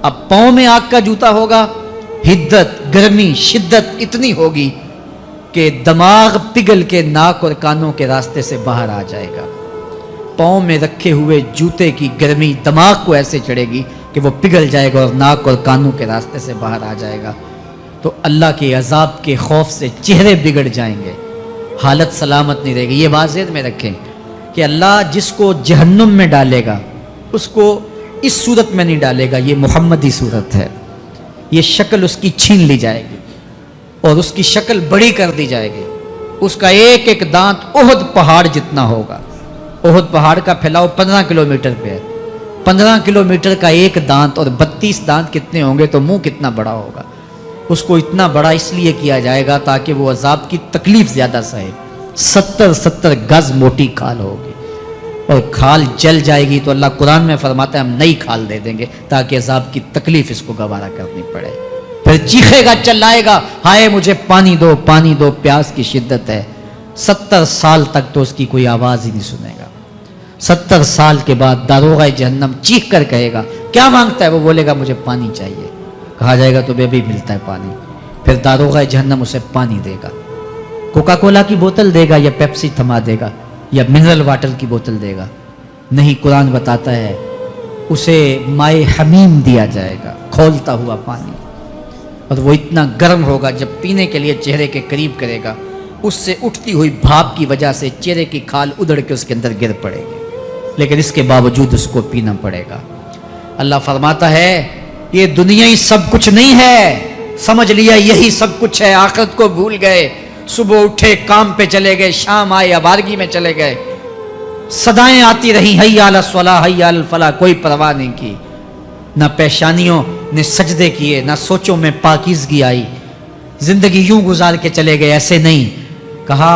اب پاؤں میں آگ کا جوتا ہوگا، حدت، گرمی، شدت اتنی ہوگی کہ دماغ پگھل کے ناک اور کانوں کے راستے سے باہر آ جائے گا۔ پاؤں میں رکھے ہوئے جوتے کی گرمی دماغ کو ایسے چڑھے گی کہ وہ پگھل جائے گا اور ناک اور کانوں کے راستے سے باہر آ جائے گا۔ تو اللہ کے عذاب کے خوف سے چہرے بگڑ جائیں گے، حالت سلامت نہیں رہے گی۔ یہ بات ذہن میں رکھیں کہ اللہ جس کو جہنم میں ڈالے گا اس کو اس صورت میں نہیں ڈالے گا، یہ محمدی صورت ہے، یہ شکل اس کی چھین لی جائے گی اور اس کی شکل بڑی کر دی جائے گی۔ اس کا ایک ایک دانت احد پہاڑ جتنا ہوگا۔ احد پہاڑ کا پھیلاؤ 15 کلومیٹر پہ ہے، 15 کلومیٹر کا ایک دانت اور 32 دانت کتنے ہوں گے تو منہ کتنا بڑا ہوگا۔ اس کو اتنا بڑا اس لیے کیا جائے گا تاکہ وہ عذاب کی تکلیف زیادہ سہے۔ 70 گز موٹی کھال ہوگی اور کھال جل جائے گی تو اللہ قرآن میں فرماتا ہے ہم نئی کھال دے دیں گے تاکہ عذاب کی تکلیف اس کو گوارا کرنی پڑے۔ پھر چیخے گا، چلائے گا، ہائے مجھے پانی دو، پانی دو، پیاس کی شدت ہے۔ 70 سال تک تو اس کی کوئی آواز ہی نہیں سنے گا۔ 70 سال کے بعد داروغہ جہنم چیخ کر کہے گا کیا مانگتا ہے؟ وہ بولے گا مجھے پانی چاہیے۔ کہا جائے گا تو بے بھی ملتا ہے پانی۔ پھر داروغہ جہنم اسے پانی دے گا، کوکا کولا کی بوتل دے گا یا پیپسی تھما دے گا یا منرل واٹر کی بوتل دے گا؟ نہیں، قرآن بتاتا ہے اسے مائے حمیم دیا جائے گا، کھولتا ہوا پانی، اور وہ اتنا گرم ہوگا جب پینے کے لیے چہرے کے قریب کرے گا اس سے اٹھتی ہوئی بھاپ کی وجہ سے چہرے کی کھال ادڑ کے اس کے اندر گر پڑے گی، لیکن اس کے باوجود اس کو پینا پڑے گا۔ اللہ فرماتا ہے یہ دنیا ہی سب کچھ نہیں ہے، سمجھ لیا یہی سب کچھ ہے، آخرت کو بھول گئے، صبح اٹھے کام پہ چلے گئے، شام آئے آوارگی میں چلے گئے، صدائیں آتی رہی حی علی الصلاح حی علی الفلاح، کوئی پرواہ نہیں کی، نہ پیشانیوں نے سجدے کیے، نہ سوچوں میں پاکیزگی آئی، زندگی یوں گزار کے چلے گئے۔ ایسے نہیں، کہا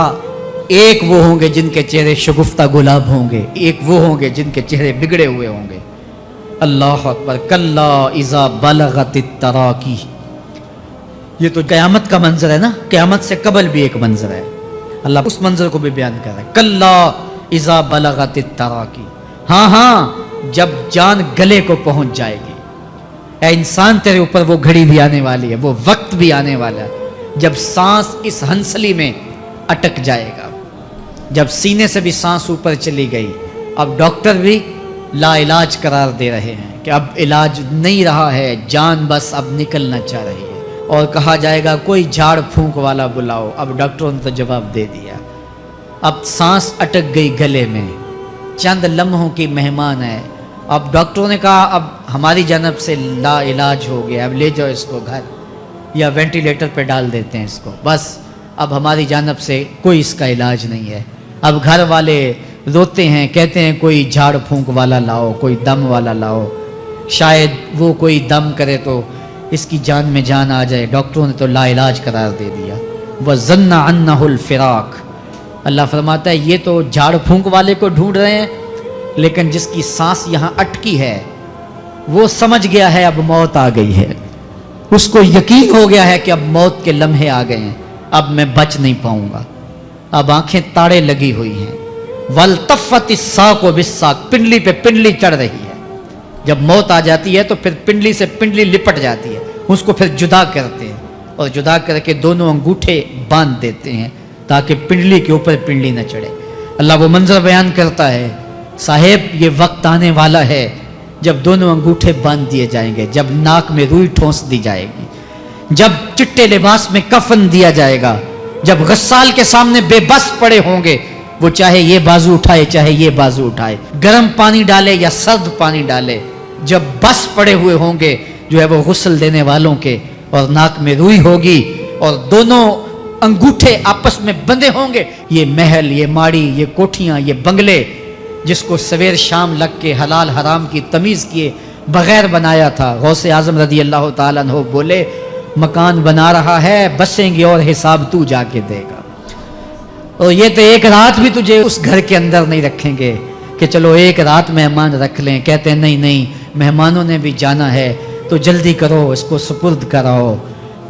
ایک وہ ہوں گے جن کے چہرے شگفتہ گلاب ہوں گے، ایک وہ ہوں گے جن کے چہرے بگڑے ہوئے ہوں گے۔ اللہ اکبر، کلا اذا بلغت التراکی، یہ تو قیامت کا منظر ہے نا، قیامت سے قبل بھی ایک منظر ہے، اللہ اس منظر کو بھی بیان کر رہا ہے، کلا اذا بلغت التراکی، ہاں ہاں جب جان گلے کو پہنچ جائے گی۔ اے انسان تیرے اوپر وہ گھڑی بھی آنے والی ہے، وہ وقت بھی آنے والا ہے جب سانس اس ہنسلی میں اٹک جائے گا، جب سینے سے بھی سانس اوپر چلی گئی، اب ڈاکٹر بھی لا علاج قرار دے رہے ہیں کہ اب علاج نہیں رہا ہے، جان بس اب نکلنا چاہ رہی ہے، اور کہا جائے گا کوئی جھاڑ پھونک والا بلاؤ۔ اب ڈاکٹروں نے تو جواب دے دیا، اب سانس اٹک گئی گلے میں، چند لمحوں کی مہمان ہے۔ اب ڈاکٹروں نے کہا اب ہماری جانب سے لا علاج ہو گیا، اب لے جاؤ اس کو گھر یا وینٹیلیٹر پہ ڈال دیتے ہیں اس کو، بس اب ہماری جانب سے کوئی اس کا علاج نہیں ہے۔ اب گھر والے روتے ہیں، کہتے ہیں کوئی جھاڑ پھونک والا لاؤ، کوئی دم والا لاؤ، شاید وہ کوئی دم کرے تو اس کی جان میں جان آ جائے۔ ڈاکٹروں نے تو لا علاج قرار دے دیا۔ وَظَنَّ أَنَّهُ الْفِرَاقُ، اللہ فرماتا ہے یہ تو جھاڑ پھونک والے کو ڈھونڈ رہے ہیں، لیکن جس کی سانس یہاں اٹکی ہے وہ سمجھ گیا ہے اب موت آ گئی ہے، اس کو یقین ہو گیا ہے کہ اب موت کے لمحے آ گئے ہیں، اب میں بچ نہیں پاؤں گا۔ اب آنکھیں تاڑے لگی ہوئی ہیں، وَالْتَفَّتِ السَّاقُ بِالسَّاقِ، پنڈلی پہ پنڈلی چڑھ رہی ہے۔ جب موت آ جاتی ہے تو پھر پنڈلی سے پنڈلی لپٹ جاتی ہے، اس کو پھر جدا کرتے ہیں اور جدا کر کے دونوں انگوٹھے باندھ دیتے ہیں تاکہ پنڈلی کے اوپر پنڈلی نہ چڑھے۔ اللہ وہ منظر بیان کرتا ہے، صاحب یہ وقت آنے والا ہے جب دونوں انگوٹھے باندھ دیے جائیں گے، جب ناک میں روئی ٹھونس دی جائے گی، جب چٹے لباس میں کفن دیا جائے گا، جب غسال کے سامنے بے بس پڑے ہوں گے، وہ چاہے یہ بازو اٹھائے چاہے یہ بازو اٹھائے، گرم پانی ڈالے یا سرد پانی ڈالے، جب بس پڑے ہوئے ہوں گے جو ہے وہ غسل دینے والوں کے، اور ناک میں روئی ہوگی اور دونوں انگوٹھے آپس میں بندھے ہوں گے۔ یہ محل، یہ ماڑی، یہ کوٹھیاں، یہ بنگلے جس کو سویر شام لگ کے حلال حرام کی تمیز کیے بغیر بنایا تھا، غوث اعظم رضی اللہ تعالیٰ عنہ بولے مکان بنا رہا ہے، بسیں گے اور حساب تو جا کے دے گا۔ اور یہ تو ایک رات بھی تجھے اس گھر کے اندر نہیں رکھیں گے کہ چلو ایک رات مہمان رکھ لیں. کہتے ہیں نہیں نہیں، مہمانوں نے بھی جانا ہے تو جلدی کرو، اس کو سپرد کراؤ.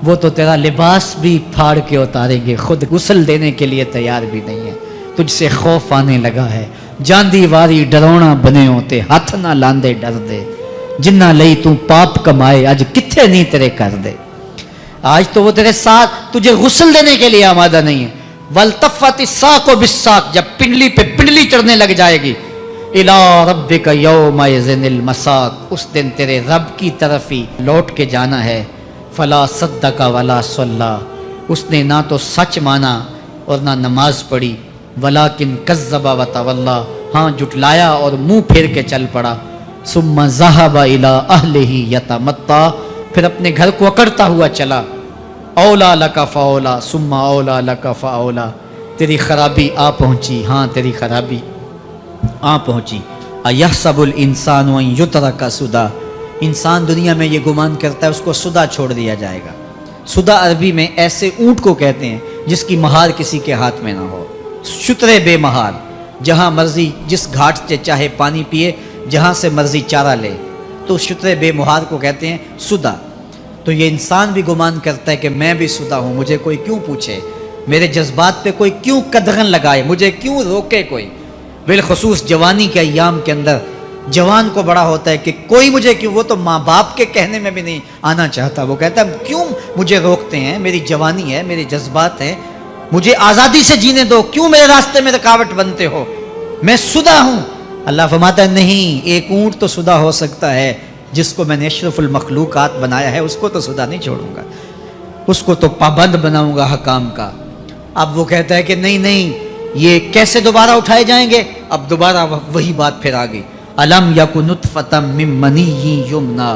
وہ تو تیرا لباس بھی پھاڑ کے اتاریں گے، خود غسل دینے کے لیے تیار بھی نہیں ہے. تجھ سے خوف آنے لگا ہے. جاندی واری ڈرونا بنے ہوتے، ہاتھ نہ لاندے ڈر دے. جنہ لئی تو پاپ کمائے، اج کتھے نہیں تیرے کر دے. آج تو وہ تیرے ساتھ تجھے غسل دینے کے لیے آمادہ نہیں ہے. والتفت الساق بالساق، جب پنڈلی پہ پنڈلی چڑھنے لگ جائے گی. الی ربک یومئذ المساق، اس دن تیرے رب کی طرف ہی لوٹ کے جانا ہے. فلا صدق ولا صلی، اس نے نہ تو سچ مانا اور نہ نماز پڑھی. ولیکن کذب وتولی، ہاں جھٹلایا اور منہ پھیر کے چل پڑا. ثم ذهب الی اہلہ یتمطی، پھر اپنے گھر کو اکڑتا ہوا چلا. اولا لک فاولا ثم اولا لک فاولا، تیری خرابی آ پہنچی، ہاں تیری خرابی آ پہنچی. ایحسب الانسان ان یترک سدی، انسان دنیا میں یہ گمان کرتا ہے اس کو سدا چھوڑ دیا جائے گا. سدا عربی میں ایسے اونٹ کو کہتے ہیں جس کی مہار کسی کے ہاتھ میں نہ ہو. شترے بے مہار، جہاں مرضی جس گھاٹ سے چاہے پانی پیے، جہاں سے مرضی چارہ لے، تو شترے بے مہار کو کہتے ہیں سدا. تو یہ انسان بھی گمان کرتا ہے کہ میں بھی سدا ہوں، مجھے کوئی کیوں پوچھے، میرے جذبات پہ کوئی کیوں قدغن لگائے، مجھے کیوں روکے کوئی. بالخصوص جوانی کے ایام کے اندر جوان کو بڑا ہوتا ہے کہ کوئی مجھے کیوں، وہ تو ماں باپ کے کہنے میں بھی نہیں آنا چاہتا. وہ کہتا ہے کیوں مجھے روکتے ہیں، میری جوانی ہے، میرے جذبات ہیں، مجھے آزادی سے جینے دو، کیوں میرے راستے میں رکاوٹ بنتے ہو، میں سدا ہوں. اللہ فرماتا ہے نہیں، ایک اونٹ تو سدا ہو سکتا ہے جس کو میں نے اشرف المخلوقات بنایا ہے، اس کو تو سدا نہیں چھوڑوں گا، اس کو تو پابند بناؤں گا حکام کا. اب وہ کہتا ہے کہ نہیں نہیں، یہ کیسے دوبارہ اٹھائے جائیں گے. اب دوبارہ وہی بات پھر آ گئی. الم یک نطفۃ من منی یمنی،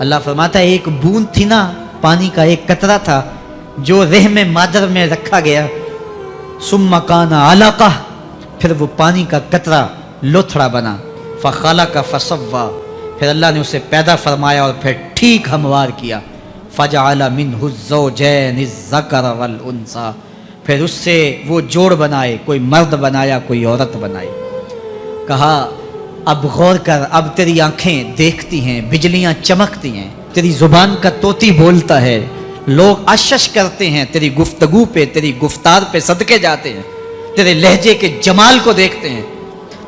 اللہ فرماتا ہے ایک بوند تھی نا، پانی کا ایک قطرہ تھا جو رحم مادر میں رکھا گیا. ثم کان علقہ، پھر وہ پانی کا قطرہ لوتھڑا بنا. فخلق فسوی، پھر اللہ نے اسے پیدا فرمایا اور پھر ٹھیک ہموار کیا. فجعل منہ الزوجین الذکر والانثی، پھر اس سے وہ جوڑ بنائے، کوئی مرد بنایا کوئی عورت بنائی. کہا اب غور کر، اب تیری آنکھیں دیکھتی ہیں، بجلیاں چمکتی ہیں، تیری زبان کا طوطی بولتا ہے، لوگ اشش کرتے ہیں تیری گفتگو پہ، تیری گفتار پہ صدقے جاتے ہیں، تیرے لہجے کے جمال کو دیکھتے ہیں،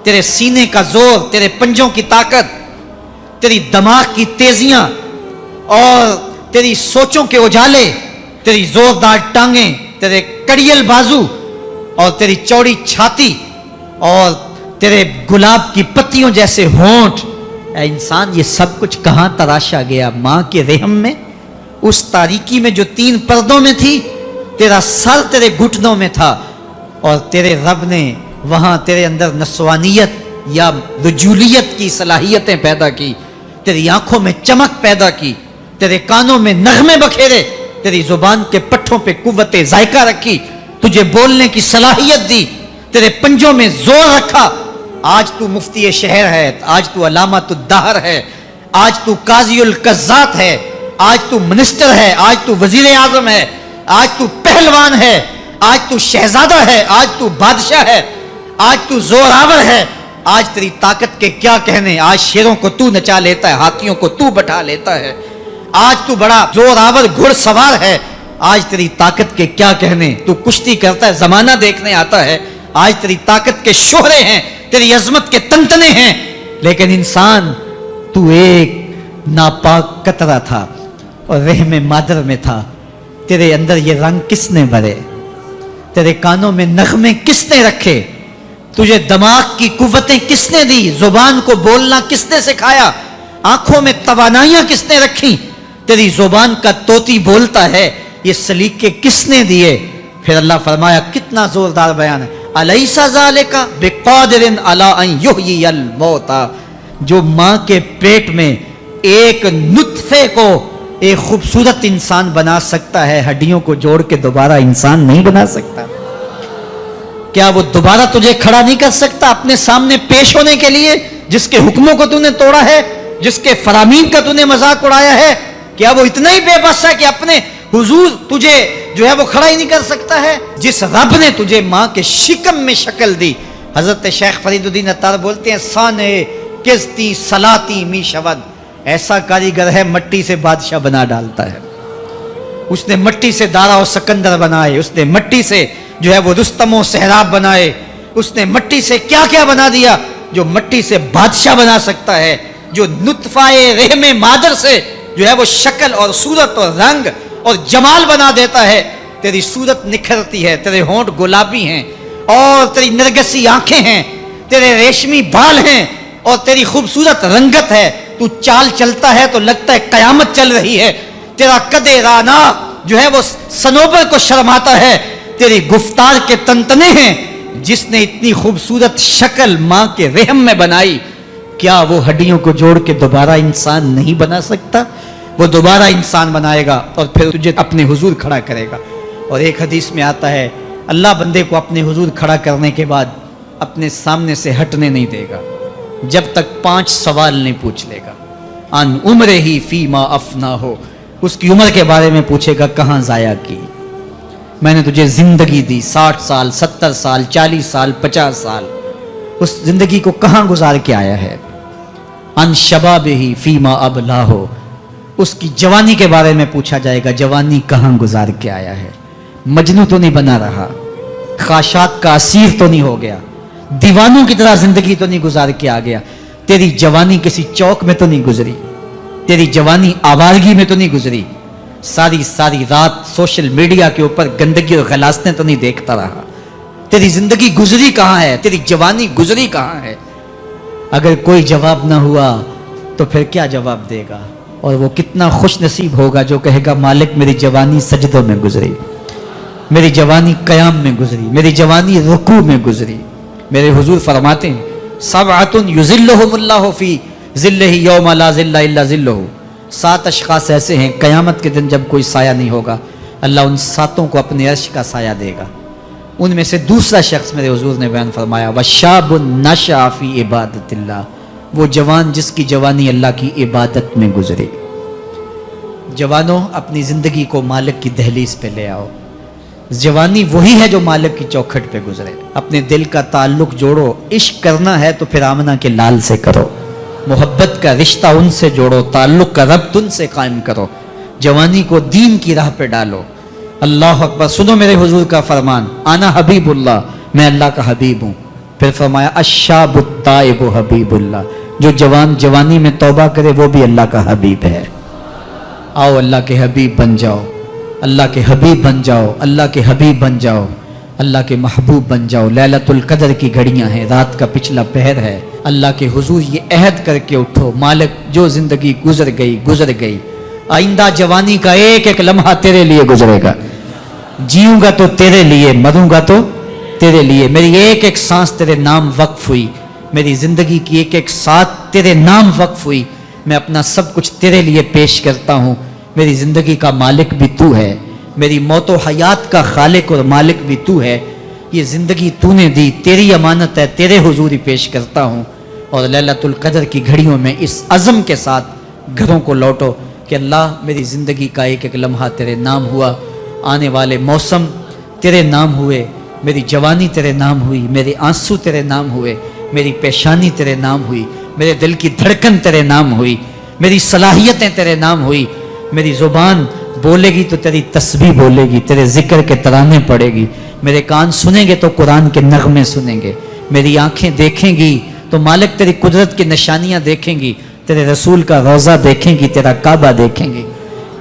تیرے سینے کا زور، تیرے پنجوں کی طاقت، تیری دماغ کی تیزیاں اور تیری سوچوں کے اجالے، تیری زوردار ٹانگیں، تیرے کڑیل بازو اور تیری چوڑی چھاتی اور تیرے گلاب کی پتیوں جیسے ہونٹ. اے انسان، یہ سب کچھ کہاں تراشا گیا؟ ماں کے رحم میں، اس تاریکی میں جو 3 پردوں میں تھی. تیرا سر تیرے گھٹنوں میں تھا اور تیرے رب نے وہاں تیرے اندر نسوانیت یا رجولیت کی صلاحیتیں پیدا کی، تیری آنکھوں میں چمک پیدا کی، تیرے کانوں میں نغمے بکھیرے، تیری زبان کے پٹھوں پہ قوت ذائقہ رکھی، تجھے بولنے کی صلاحیت دی، تیرے پنجوں میں زور رکھا. آج تو مفتی شہر ہے، آج تو علامۃ الدہر ہے، آج تو قاضی القضات ہے، آج تو منسٹر ہے، آج تو وزیر اعظم ہے، آج تو پہلوان ہے، آج تو شہزادہ ہے، آج تو بادشاہ ہے، آج تو زوراور ہے. آج تیری طاقت کے کیا کہنے، آج شیروں کو تو نچا لیتا ہے، ہاتھیوں کو تو بٹھا لیتا ہے، آج تو بڑا زوراور گھڑ سوار ہے. آج تیری طاقت کے کیا کہنے، تو کشتی کرتا ہے، زمانہ دیکھنے آتا ہے. آج تیری طاقت کے شہرے ہیں، تیری عظمت کے تنتنے ہیں. لیکن انسان، تو ایک ناپاک قطرہ تھا اور رحم مادر میں تھا. تیرے اندر یہ رنگ کس نے بھرے؟ تیرے کانوں میں نغمے کس نے رکھے؟ تجھے دماغ کی قوتیں کس نے دی؟ زبان کو بولنا کس نے سکھایا؟ آنکھوں میں توانائیاں کس نے رکھی؟ تیری زبان کا طوطی بولتا ہے، یہ سلیقے کس نے دیے؟ پھر اللہ فرمایا، کتنا زوردار بیان ہے، الیس ذالک بقادر علی ان یحیی الموتى، جو ماں کے پیٹ میں ایک نطفے کو ایک خوبصورت انسان بنا سکتا ہے، ہڈیوں کو جوڑ کے دوبارہ انسان نہیں بنا سکتا؟ کیا وہ دوبارہ تجھے کھڑا نہیں کر سکتا اپنے سامنے پیش ہونے کے لیے، جس کے حکموں کو تو نے توڑا ہے، جس کے فرامین کا تو نے مذاق اڑایا ہے؟ کیا وہ اتنا ہی بے بس ہے کہ اپنے حضور تجھے جو ہے وہ کھڑا ہی نہیں کر سکتا ہے. جس رب نے تجھے ماں کے شکم میں شکل دی, حضرت شیخ فرید الدین عطار بولتے ہیں سانے کستی سلاتی می شود, ایسا کاریگر ہے مٹی سے بادشاہ بنا ڈالتا ہے. اس نے مٹی سے دارا و سکندر بنائے, اس نے مٹی سے جو ہے وہ رستم و سہراب بنائے, اس نے مٹی سے کیا کیا بنا دیا جو مٹی سے بادشاہ بنا سکتا ہے, جو نطفہ رحم مادر سے جو ہے وہ شکل اور صورت اور رنگ اور جمال بنا دیتا ہے. تیری صورت نکھرتی ہے, تیرے ہونٹ گلابی ہیں اور تیری نرگسی آنکھیں ہیں, تیرے ریشمی بال ہیں اور تیری خوبصورت رنگت ہے. تو چال چلتا ہے تو لگتا ہے قیامت چل رہی ہے. تیرا قد رانا جو ہے وہ صنوبر کو شرماتا ہے. تیری گفتار کے تنتنے ہیں. جس نے اتنی خوبصورت شکل ماں کے رحم میں بنائی, کیا وہ ہڈیوں کو جوڑ کے دوبارہ انسان نہیں بنا سکتا؟ وہ دوبارہ انسان بنائے گا اور پھر تجھے اپنے حضور کھڑا کرے گا. اور ایک حدیث میں آتا ہے اللہ بندے کو اپنے حضور کھڑا کرنے کے بعد اپنے سامنے سے ہٹنے نہیں دے گا جب تک 5 سوال نہیں پوچھ لے گا. ان عمر ہی فیما افنا ہو, اس کی عمر کے بارے میں پوچھے گا کہاں ضائع کی. میں نے تجھے زندگی دی 60 سال 70 سال 40 سال 50 سال, اس زندگی کو کہاں گزار کے آیا ہے. ان شباب ہی فیما ابلا ہو, اس کی جوانی کے بارے میں پوچھا جائے گا جوانی کہاں گزار کے آیا ہے. مجنوں تو نہیں بنا رہا, خواہشات کا اسیر تو نہیں ہو گیا, دیوانوں کی طرح زندگی تو نہیں گزار کے آ گیا. تیری جوانی کسی چوک میں تو نہیں گزری, تیری جوانی آوارگی میں تو نہیں گزری, ساری رات سوشل میڈیا کے اوپر گندگی اور غلاظتیں تو نہیں دیکھتا رہا. تیری زندگی گزری کہاں ہے, تیری جوانی گزری کہاں ہے. اگر کوئی جواب نہ ہوا تو پھر کیا جواب دے گا؟ اور وہ کتنا خوش نصیب ہوگا جو کہے گا مالک میری جوانی سجدوں میں گزری, میری جوانی قیام میں گزری, میری جوانی رکوع میں گزری. میرے حضور فرماتے ہیں سبعۃ یظلھم اللہ فی ظلہ یوم لا ظل الا ظلہ, 7 اشخاص ایسے ہیں قیامت کے دن جب کوئی سایہ نہیں ہوگا اللہ ان 7 کو اپنے عرش کا سایہ دے گا. ان میں سے دوسرا شخص میرے حضور نے بیان فرمایا وشاب نشأ فی عبادت اللہ, وہ جوان جس کی جوانی اللہ کی عبادت میں گزری. جوانوں اپنی زندگی کو مالک کی دہلیز پہ لے آؤ. جوانی وہی ہے جو مالک کی چوکھٹ پہ گزرے. اپنے دل کا تعلق جوڑو, عشق کرنا ہے تو پھر آمنہ کے لال سے کرو, محبت کا رشتہ ان سے جوڑو, تعلق کا ربط ان سے قائم کرو, جوانی کو دین کی راہ پہ ڈالو. اللہ اکبر. سنو میرے حضور کا فرمان انا حبیب اللہ, میں اللہ کا حبیب ہوں. پھر فرمایا الشاب التائب حبیب اللہ, جو جوان جوانی میں توبہ کرے وہ بھی اللہ کا حبیب ہے. آؤ اللہ کے حبیب بن جاؤ, اللہ کے حبیب بن جاؤ, اللہ کے حبیب بن جاؤ, اللہ کے محبوب بن جاؤ. لیلۃ القدر کی گھڑیاں ہیں, رات کا پچھلا پہر ہے. اللہ کے حضور یہ عہد کر کے اٹھو مالک جو زندگی گزر گئی, آئندہ جوانی کا ایک ایک لمحہ تیرے لیے گزرے گا. جیوں گا تو تیرے لیے, مروں گا تو تیرے لیے. میری ایک ایک سانس تیرے نام وقف ہوئی, میری زندگی کی ایک ایک ساتھ تیرے نام وقف ہوئی. میں اپنا سب کچھ تیرے لیے پیش کرتا ہوں. میری زندگی کا مالک بھی تو ہے, میری موت و حیات کا خالق اور مالک بھی تو ہے. یہ زندگی تو نے دی, تیری امانت ہے, تیرے حضور ہی پیش کرتا ہوں. اور لیلۃ القدر کی گھڑیوں میں اس عزم کے ساتھ گھروں کو لوٹو کہ اللہ میری زندگی کا ایک ایک لمحہ تیرے نام ہوا, آنے والے موسم تیرے نام ہوئے, میری جوانی تیرے نام ہوئی, میرے آنسو تیرے نام ہوئے, میری پیشانی تیرے نام ہوئی, میرے دل کی دھڑکن تیرے نام ہوئی, میری صلاحیتیں تیرے نام ہوئی. میری زبان بولے گی تو تیری تسبیح بولے گی, تیرے ذکر کے ترانے پڑے گی. میرے کان سنیں گے تو قرآن کے نغمے سنیں گے, میری آنکھیں دیکھیں گی تو مالک تیری قدرت کی نشانیاں دیکھیں گی, تیرے رسول کا روضہ دیکھیں گی, تیرا کعبہ دیکھیں گی.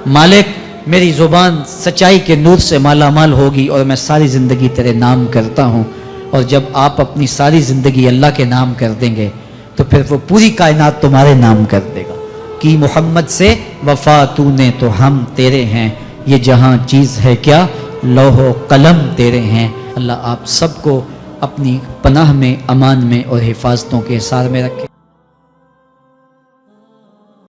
مالک میری زبان سچائی کے نور سے مالا مال ہوگی اور میں ساری زندگی تیرے نام کرتا ہوں. اور جب آپ اپنی ساری زندگی اللہ کے نام کر دیں گے تو پھر وہ پوری کائنات تمہارے نام کر دے گا. کی محمد سے وفا تو نے تو ہم تیرے ہیں, یہ جہاں چیز ہے کیا لوح و قلم تیرے ہیں. اللہ آپ سب کو اپنی پناہ میں, امان میں اور حفاظتوں کے حصار میں رکھے.